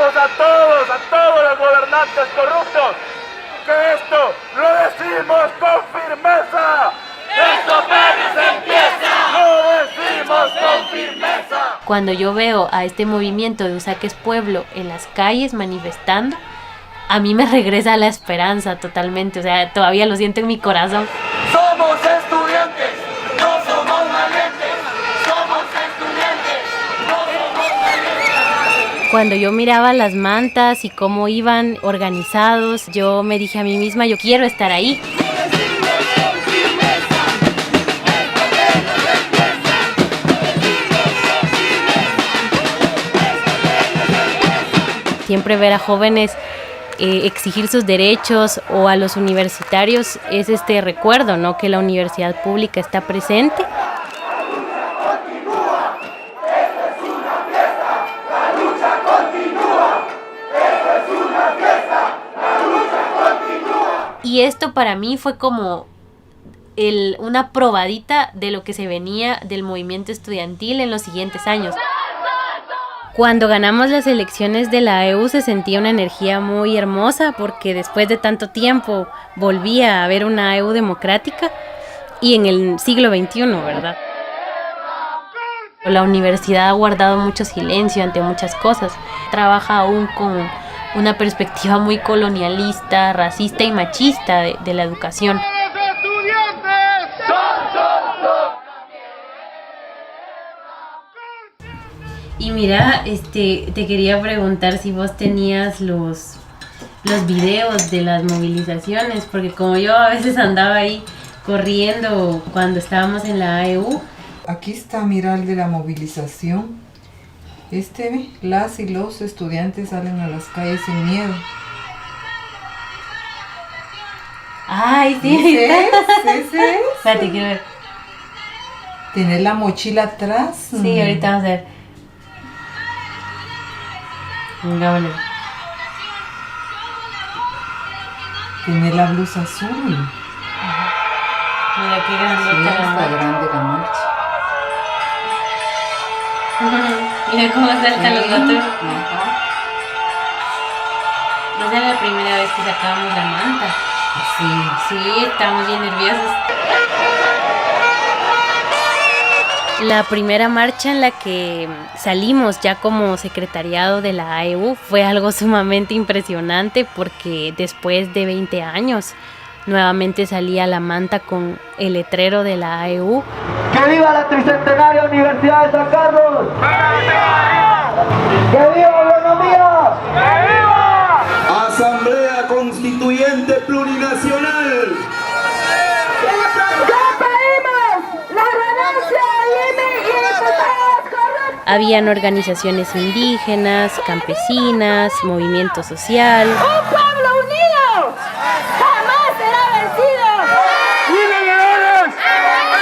A todos los gobernantes corruptos, que esto lo decimos con firmeza. ¡Esto apenas empieza! ¡Lo decimos con firmeza! Cuando yo veo a este movimiento de Usaques Pueblo en las calles manifestando, a mí me regresa la esperanza totalmente, o sea, todavía lo siento en mi corazón. Somos estudiantes, no somos valientes. Somos estudiantes, no somos valientes. Cuando yo miraba las mantas y cómo iban organizados, yo me dije a mí misma, yo quiero estar ahí. Siempre ver a jóvenes exigir sus derechos, o a los universitarios, es este recuerdo, ¿no? Que la universidad pública está presente. Y esto para mí fue como una probadita de lo que se venía del movimiento estudiantil en los siguientes años. Cuando ganamos las elecciones de la AEU se sentía una energía muy hermosa, porque después de tanto tiempo volvía a haber una AEU democrática, y en el siglo XXI, ¿verdad? La universidad ha guardado mucho silencio ante muchas cosas. Trabaja aún con una perspectiva muy colonialista, racista y machista de la educación. Y mira, te quería preguntar si vos tenías los videos de las movilizaciones, porque como yo a veces andaba ahí corriendo cuando estábamos en la AEU. Aquí está, mira, el de la movilización. Las y los estudiantes salen a las calles sin miedo. Ay, sí. ¿Ese es? Espérate, quiero ver. ¿Tienes la mochila atrás? Sí, ahorita vamos a ver. Venga, vale. Tiene la blusa azul. Mira qué grandota. Sí, está grande la marcha. Mira cómo saltan los gatos. No es la primera vez que sacábamos la manta. Sí, estamos bien nerviosos. La primera marcha en la que salimos ya como secretariado de la AEU fue algo sumamente impresionante, porque después de 20 años nuevamente salía la manta con el letrero de la AEU. ¡Que viva la tricentenaria Universidad de San Carlos! ¡Que viva la economía! ¡Que viva! Asamblea Constituyente Plurinacional. Habían organizaciones indígenas, campesinas, movimiento social. ¡Un pueblo unido jamás será vencido! ¡Liberales!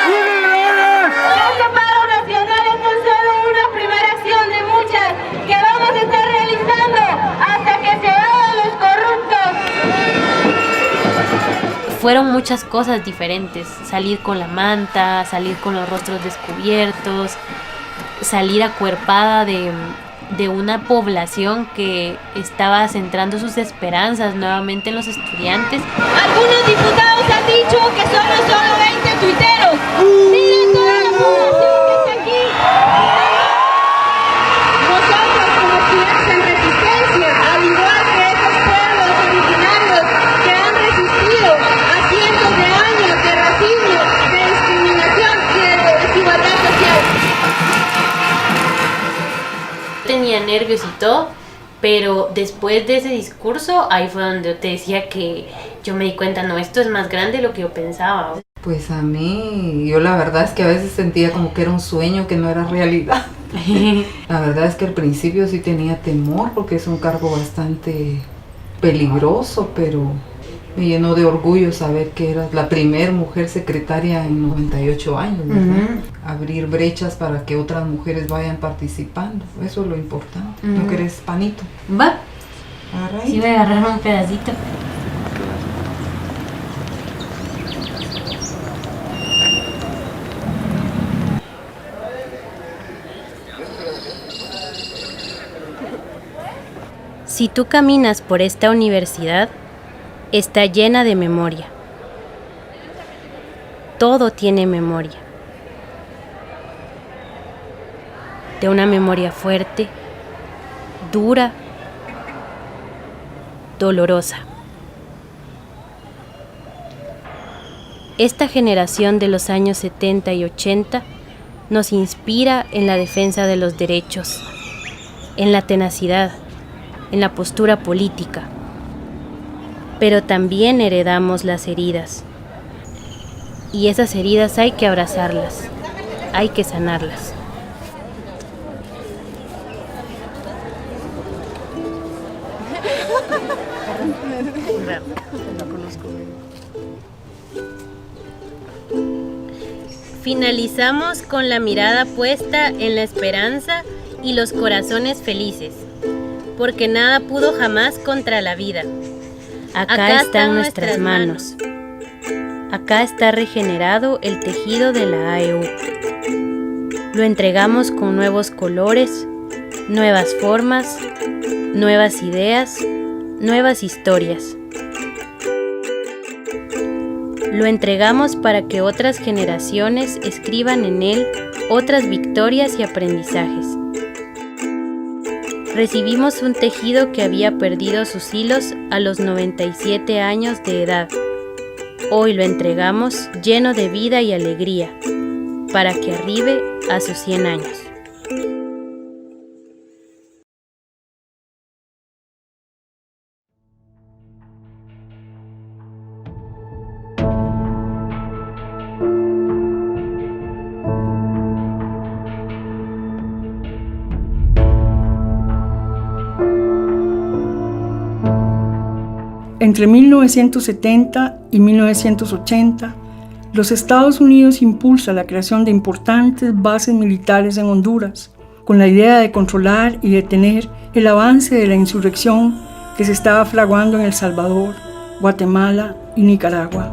¡Liberales! Este paro nacional es tan solo una primera acción de muchas que vamos a estar realizando hasta que se vayan los corruptos. Fueron muchas cosas diferentes: salir con la manta, salir con los rostros descubiertos, salir acuerpada de una población que estaba centrando sus esperanzas nuevamente en los estudiantes. Algunos diputados han dicho que somos solo 20 tuiteros. Miren toda la población que está aquí. Nosotros como estudiantes en resistencia, al igual que esos pueblos originarios que han resistido a cientos de años de racismo, de discriminación y de desigualdad social. Tenía nervios y todo, pero después de ese discurso, ahí fue donde te decía que yo me di cuenta, no, esto es más grande de lo que yo pensaba. Pues a mí, yo la verdad es que a veces sentía como que era un sueño que no era realidad. La verdad es que al principio sí tenía temor porque es un cargo bastante peligroso, pero me llenó de orgullo saber que era la primer mujer secretaria en 98 años, ¿verdad? Abrir brechas para que otras mujeres vayan participando, eso es lo importante. ¿No querés panito? Va. Agarra Sí, voy a agarrar un pedacito. Si tú caminas por esta universidad, está llena de memoria. Todo tiene memoria. De una memoria fuerte, dura, dolorosa. Esta generación de los años 70 y 80 nos inspira en la defensa de los derechos, en la tenacidad, en la postura política. Pero también heredamos las heridas. Y esas heridas hay que abrazarlas, hay que sanarlas. Finalizamos con la mirada puesta en la esperanza y los corazones felices, porque nada pudo jamás contra la vida. Acá están nuestras manos. Acá está regenerado el tejido de la AEU. Lo entregamos con nuevos colores, nuevas formas, nuevas ideas, nuevas historias. Lo entregamos para que otras generaciones escriban en él otras victorias y aprendizajes. Recibimos un tejido que había perdido sus hilos a los 97 años de edad. Hoy lo entregamos lleno de vida y alegría, para que arribe a sus 100 años. Entre 1970 y 1980, los Estados Unidos impulsan la creación de importantes bases militares en Honduras, con la idea de controlar y detener el avance de la insurrección que se estaba fraguando en El Salvador, Guatemala y Nicaragua.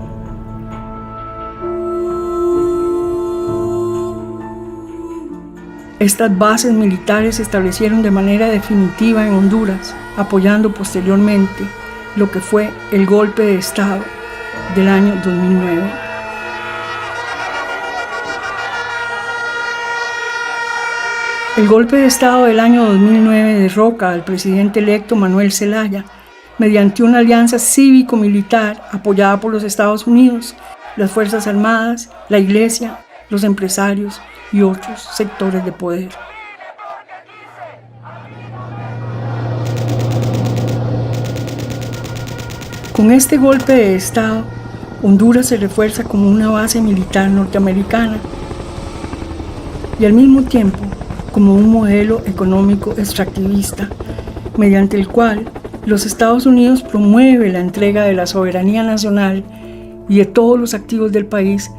Estas bases militares se establecieron de manera definitiva en Honduras, apoyando posteriormente lo que fue el golpe de Estado del año 2009. El golpe de Estado del año 2009 derroca al presidente electo Manuel Zelaya mediante una alianza cívico-militar apoyada por los Estados Unidos, las Fuerzas Armadas, la Iglesia, los empresarios y otros sectores de poder. Con este golpe de Estado, Honduras se refuerza como una base militar norteamericana y al mismo tiempo como un modelo económico extractivista, mediante el cual los Estados Unidos promueve la entrega de la soberanía nacional y de todos los activos del país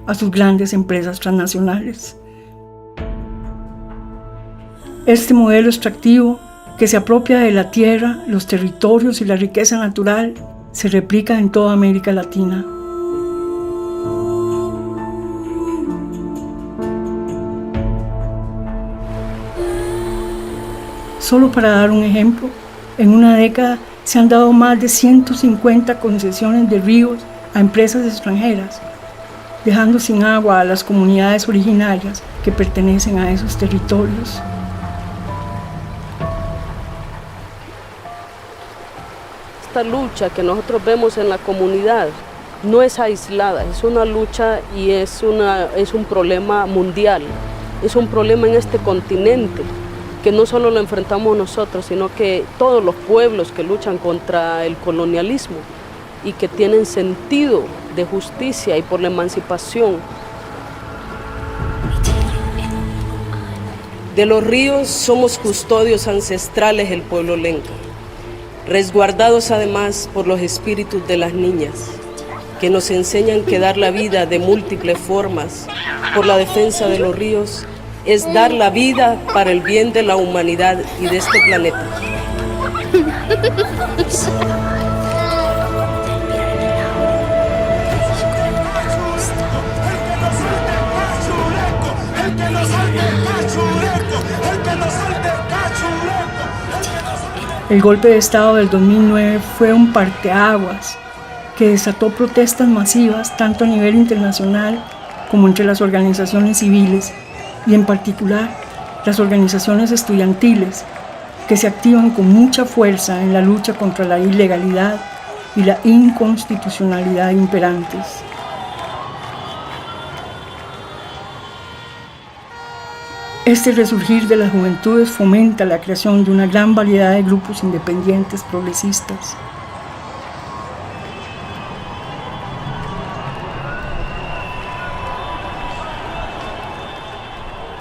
a sus grandes empresas transnacionales. Este modelo extractivo, que se apropia de la tierra, los territorios y la riqueza natural, se replica en toda América Latina. Solo para dar un ejemplo, en una década se han dado más de 150 concesiones de ríos a empresas extranjeras, dejando sin agua a las comunidades originarias que pertenecen a esos territorios. Esta lucha que nosotros vemos en la comunidad no es aislada, es una lucha y es un problema mundial, es un problema en este continente, que no solo lo enfrentamos nosotros, sino que todos los pueblos que luchan contra el colonialismo y que tienen sentido de justicia y por la emancipación. De los ríos somos custodios ancestrales el pueblo lenca, resguardados además por los espíritus de las niñas, que nos enseñan que dar la vida de múltiples formas por la defensa de los ríos es dar la vida para el bien de la humanidad y de este planeta. El golpe de Estado del 2009 fue un parteaguas que desató protestas masivas tanto a nivel internacional como entre las organizaciones civiles y en particular las organizaciones estudiantiles que se activan con mucha fuerza en la lucha contra la ilegalidad y la inconstitucionalidad imperantes. Este resurgir de las juventudes fomenta la creación de una gran variedad de grupos independientes progresistas.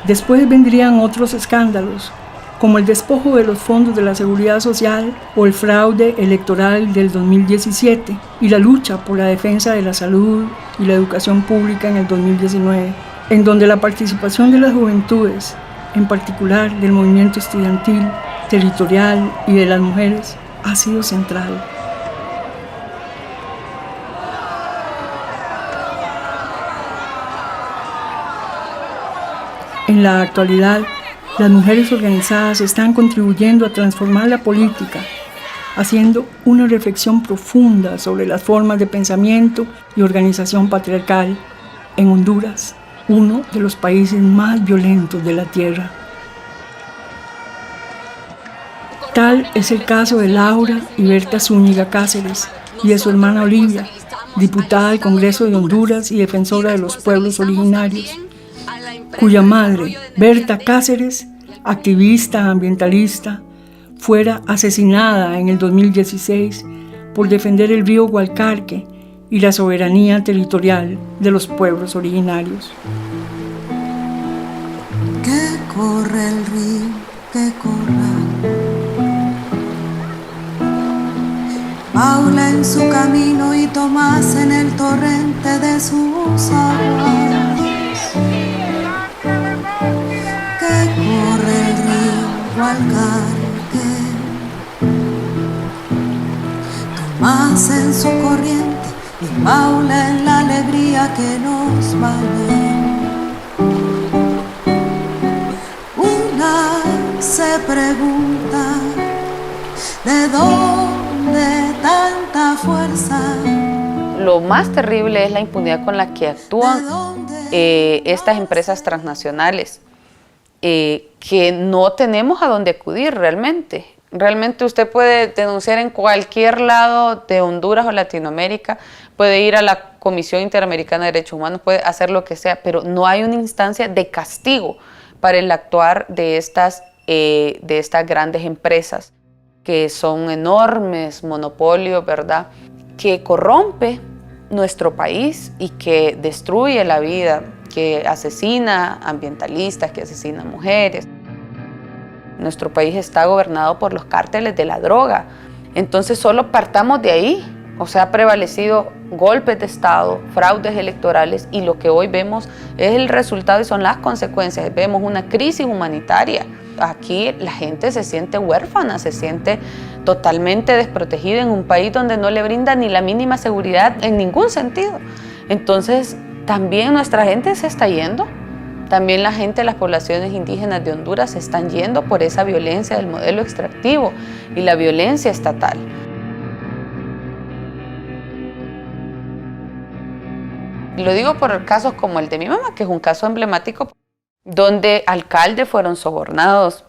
Después vendrían otros escándalos, como el despojo de los fondos de la Seguridad Social o el fraude electoral del 2017 y la lucha por la defensa de la salud y la educación pública en el 2019, en donde la participación de las juventudes, en particular del movimiento estudiantil, territorial y de las mujeres, ha sido central. En la actualidad, las mujeres organizadas están contribuyendo a transformar la política, haciendo una reflexión profunda sobre las formas de pensamiento y organización patriarcal en Honduras, uno de los países más violentos de la tierra. Tal es el caso de Laura y Berta Zúñiga Cáceres y de su hermana Olivia, diputada al Congreso de Honduras y defensora de los pueblos originarios, cuya madre, Berta Cáceres, activista ambientalista, fuera asesinada en el 2016 por defender el río Gualcarque y la soberanía territorial de los pueblos originarios. Que corre el río, que corra. Paula en su camino y Tomás en el torrente de sus aguas. Que corre el río Gualcarque. Tomás en su corriente y Paula en la alegría que nos baña. Una se pregunta ¿de dónde tanta fuerza? Lo más terrible es la impunidad con la que actúan estas empresas transnacionales, que no tenemos a dónde acudir realmente. Realmente usted puede denunciar en cualquier lado de Honduras o Latinoamérica, puede ir a la Comisión Interamericana de Derechos Humanos, puede hacer lo que sea, pero no hay una instancia de castigo para el actuar de estas grandes empresas, que son enormes monopolios, ¿verdad?, que corrompe nuestro país y que destruye la vida, que asesina ambientalistas, que asesina mujeres. Nuestro país está gobernado por los cárteles de la droga. Entonces solo partamos de ahí. O sea, ha prevalecido golpes de Estado, fraudes electorales, y lo que hoy vemos es el resultado y son las consecuencias. Vemos una crisis humanitaria. Aquí la gente se siente huérfana, se siente totalmente desprotegida en un país donde no le brinda ni la mínima seguridad en ningún sentido. Entonces, también nuestra gente se está yendo. También la gente, las poblaciones indígenas de Honduras se están yendo por esa violencia del modelo extractivo y la violencia estatal. Lo digo por casos como el de mi mamá, que es un caso emblemático, donde alcaldes fueron sobornados,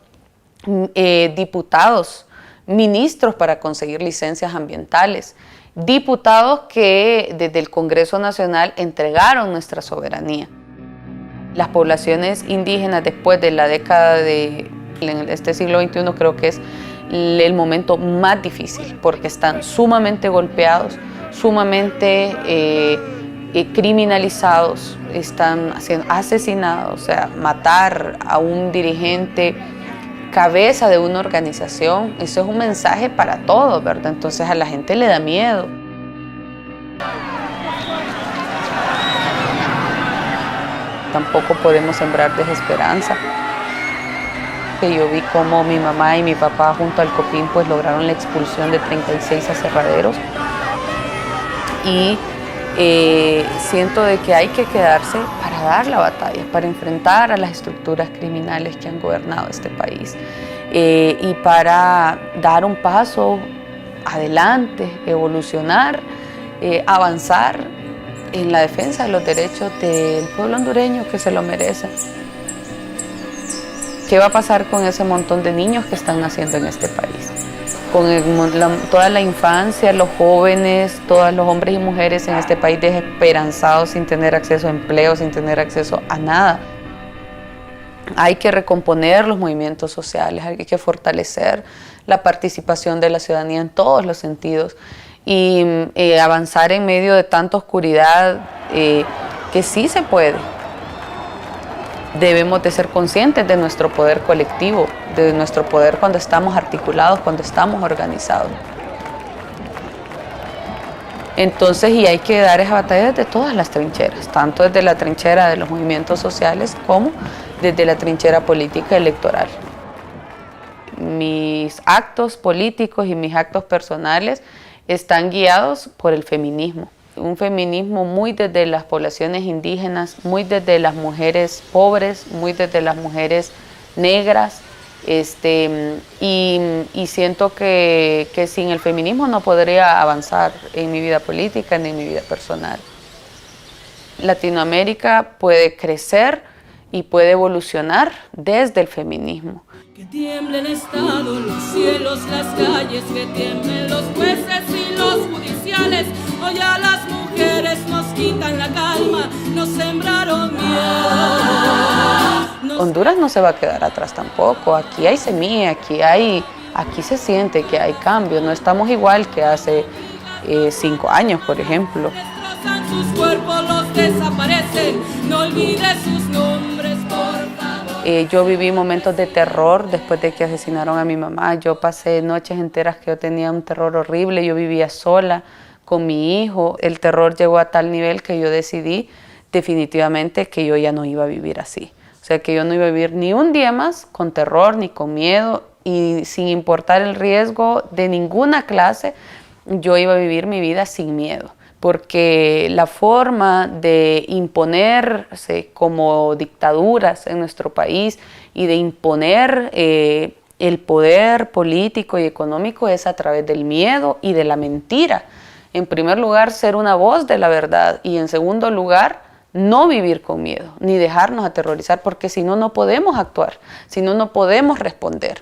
diputados, ministros para conseguir licencias ambientales, diputados que desde el Congreso Nacional entregaron nuestra soberanía. Las poblaciones indígenas después de la década de este siglo XXI, creo que es, el momento más difícil, porque están sumamente golpeados, sumamente criminalizados, están siendo asesinados. O sea, matar a un dirigente, cabeza de una organización, eso es un mensaje para todos, ¿verdad? Entonces a la gente le da miedo. Tampoco podemos sembrar desesperanza. Que yo vi cómo mi mamá y mi papá junto al COPIN pues lograron la expulsión de 36 aserraderos, y siento de que hay que quedarse para dar la batalla, para enfrentar a las estructuras criminales que han gobernado este país, y para dar un paso adelante, evolucionar, avanzar en la defensa de los derechos del pueblo hondureño que se lo merece. ¿Qué va a pasar con ese montón de niños que están naciendo en este país? Con toda la infancia, los jóvenes, todos los hombres y mujeres en este país desesperanzados, sin tener acceso a empleo, sin tener acceso a nada. Hay que recomponer los movimientos sociales, hay que fortalecer la participación de la ciudadanía en todos los sentidos, y avanzar en medio de tanta oscuridad, que sí se puede. Debemos de ser conscientes de nuestro poder colectivo, de nuestro poder cuando estamos articulados, cuando estamos organizados. Entonces, y hay que dar esa batalla desde todas las trincheras, tanto desde la trinchera de los movimientos sociales como desde la trinchera política electoral. Mis actos políticos y mis actos personales están guiados por el feminismo. Un feminismo muy desde las poblaciones indígenas, muy desde las mujeres pobres, muy desde las mujeres negras, y siento que sin el feminismo no podría avanzar en mi vida política ni en mi vida personal. Latinoamérica puede crecer y puede evolucionar desde el feminismo. Que tiemblen Estado, los cielos, las calles, que tiemblen los jueces y los judiciales. Hoy a las mujeres nos quitan la calma, nos sembraron miedo. Honduras no se va a quedar atrás tampoco. Aquí hay semilla, aquí se siente que hay cambio. No estamos igual que hace 5 años, por ejemplo. Destrozan sus cuerpos, los desaparecen. No olvides sus nombres, por favor. Yo viví momentos de terror después de que asesinaron a mi mamá. Yo pasé noches enteras que yo tenía un terror horrible. Yo vivía sola con mi hijo. El terror llegó a tal nivel que yo decidí definitivamente que yo ya no iba a vivir así. O sea, que yo no iba a vivir ni un día más con terror ni con miedo, y sin importar el riesgo de ninguna clase, yo iba a vivir mi vida sin miedo. Porque la forma de imponerse como dictaduras en nuestro país y de imponer el poder político y económico es a través del miedo y de la mentira. En primer lugar, ser una voz de la verdad, y en segundo lugar, no vivir con miedo, ni dejarnos aterrorizar, porque si no, no podemos actuar, si no, no podemos responder.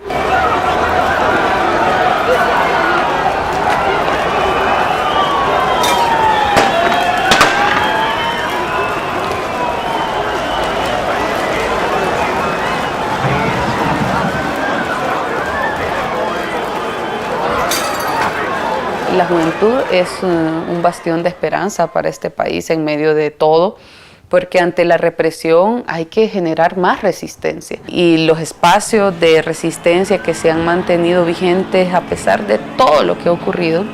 La juventud es un bastión de esperanza para este país en medio de todo, porque ante la represión hay que generar más resistencia. Y los espacios de resistencia que se han mantenido vigentes a pesar de todo lo que ha ocurrido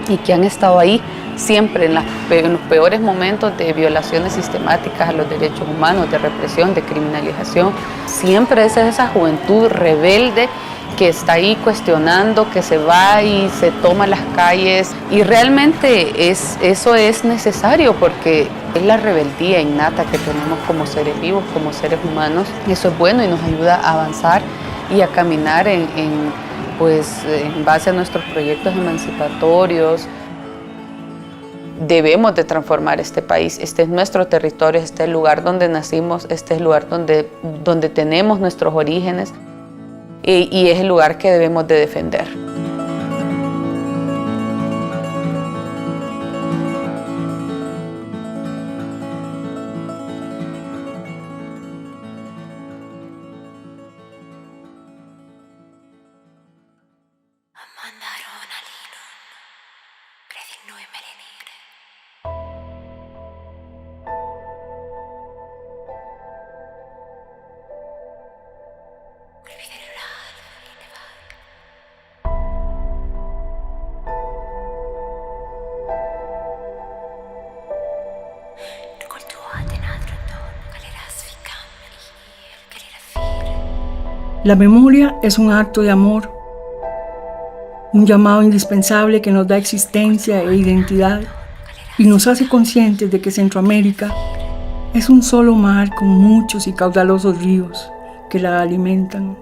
y que han estado ahí siempre en los peores momentos de violaciones sistemáticas a los derechos humanos, de represión, de criminalización, siempre es esa juventud rebelde que está ahí cuestionando, que se va y se toma las calles, y realmente eso es necesario, porque es la rebeldía innata que tenemos como seres vivos, como seres humanos. Eso es bueno y nos ayuda a avanzar y a caminar en base a nuestros proyectos emancipatorios. Debemos de transformar este país. Este es nuestro territorio, este es el lugar donde nacimos, este es el lugar donde tenemos nuestros orígenes, y es el lugar que debemos de defender. La memoria es un acto de amor, un llamado indispensable que nos da existencia e identidad y nos hace conscientes de que Centroamérica es un solo mar con muchos y caudalosos ríos que la alimentan.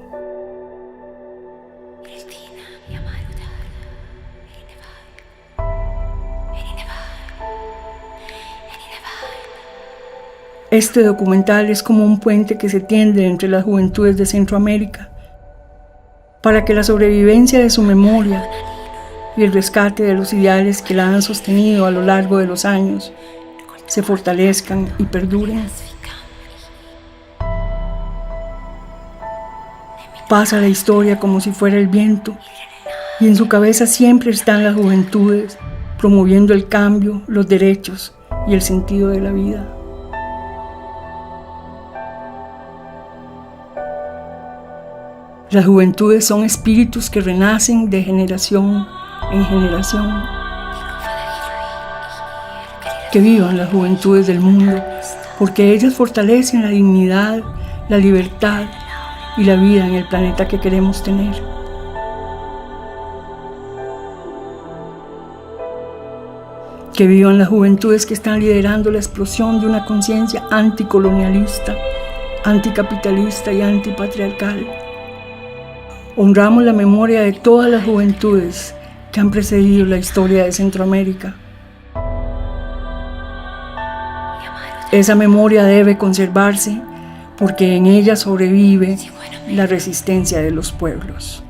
Este documental es como un puente que se tiende entre las juventudes de Centroamérica para que la sobrevivencia de su memoria y el rescate de los ideales que la han sostenido a lo largo de los años se fortalezcan y perduren. Pasa la historia como si fuera el viento y en su cabeza siempre están las juventudes promoviendo el cambio, los derechos y el sentido de la vida. Las juventudes son espíritus que renacen de generación en generación. Que vivan las juventudes del mundo, porque ellas fortalecen la dignidad, la libertad y la vida en el planeta que queremos tener. Que vivan las juventudes que están liderando la explosión de una conciencia anticolonialista, anticapitalista y antipatriarcal. Honramos la memoria de todas las juventudes que han precedido la historia de Centroamérica. Esa memoria debe conservarse porque en ella sobrevive la resistencia de los pueblos.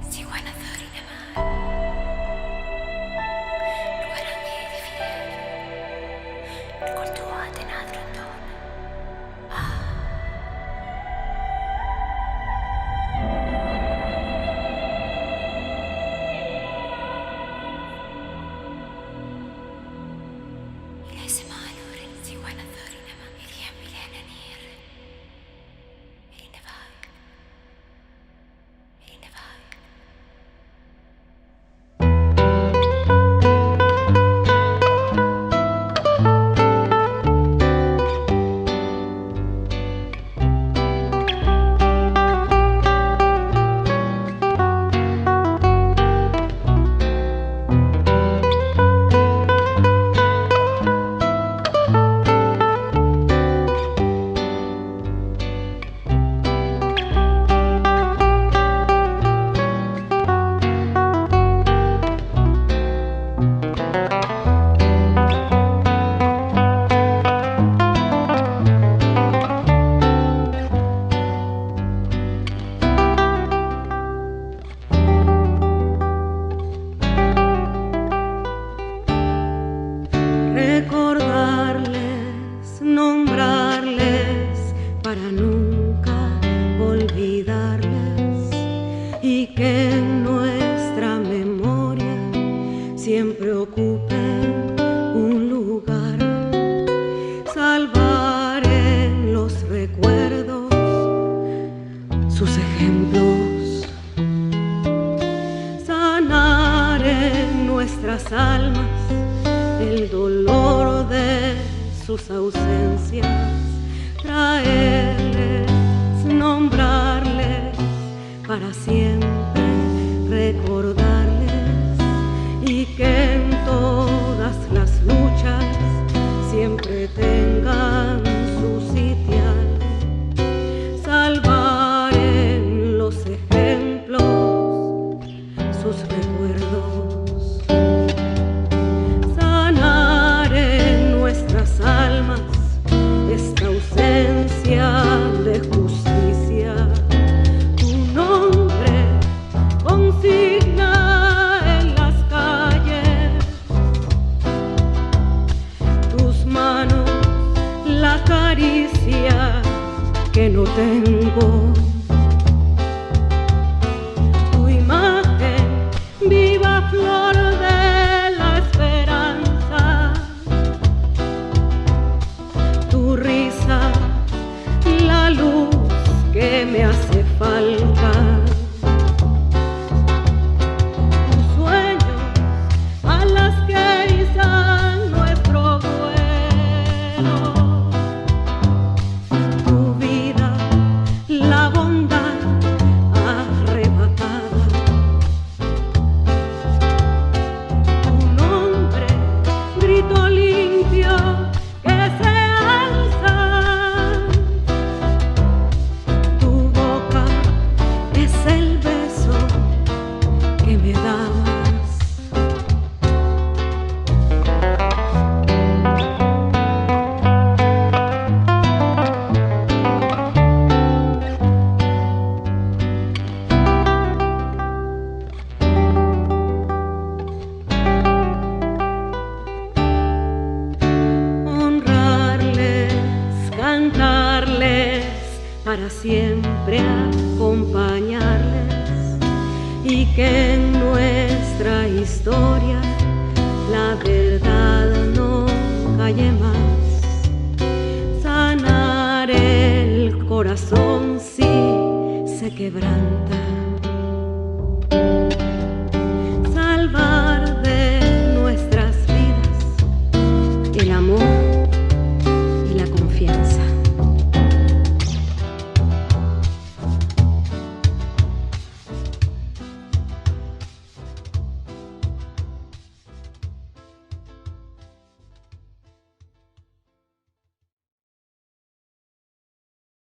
La bondad para siempre acompañarles y que en nuestra historia la verdad no calle más. Sanar el corazón si se quebranta.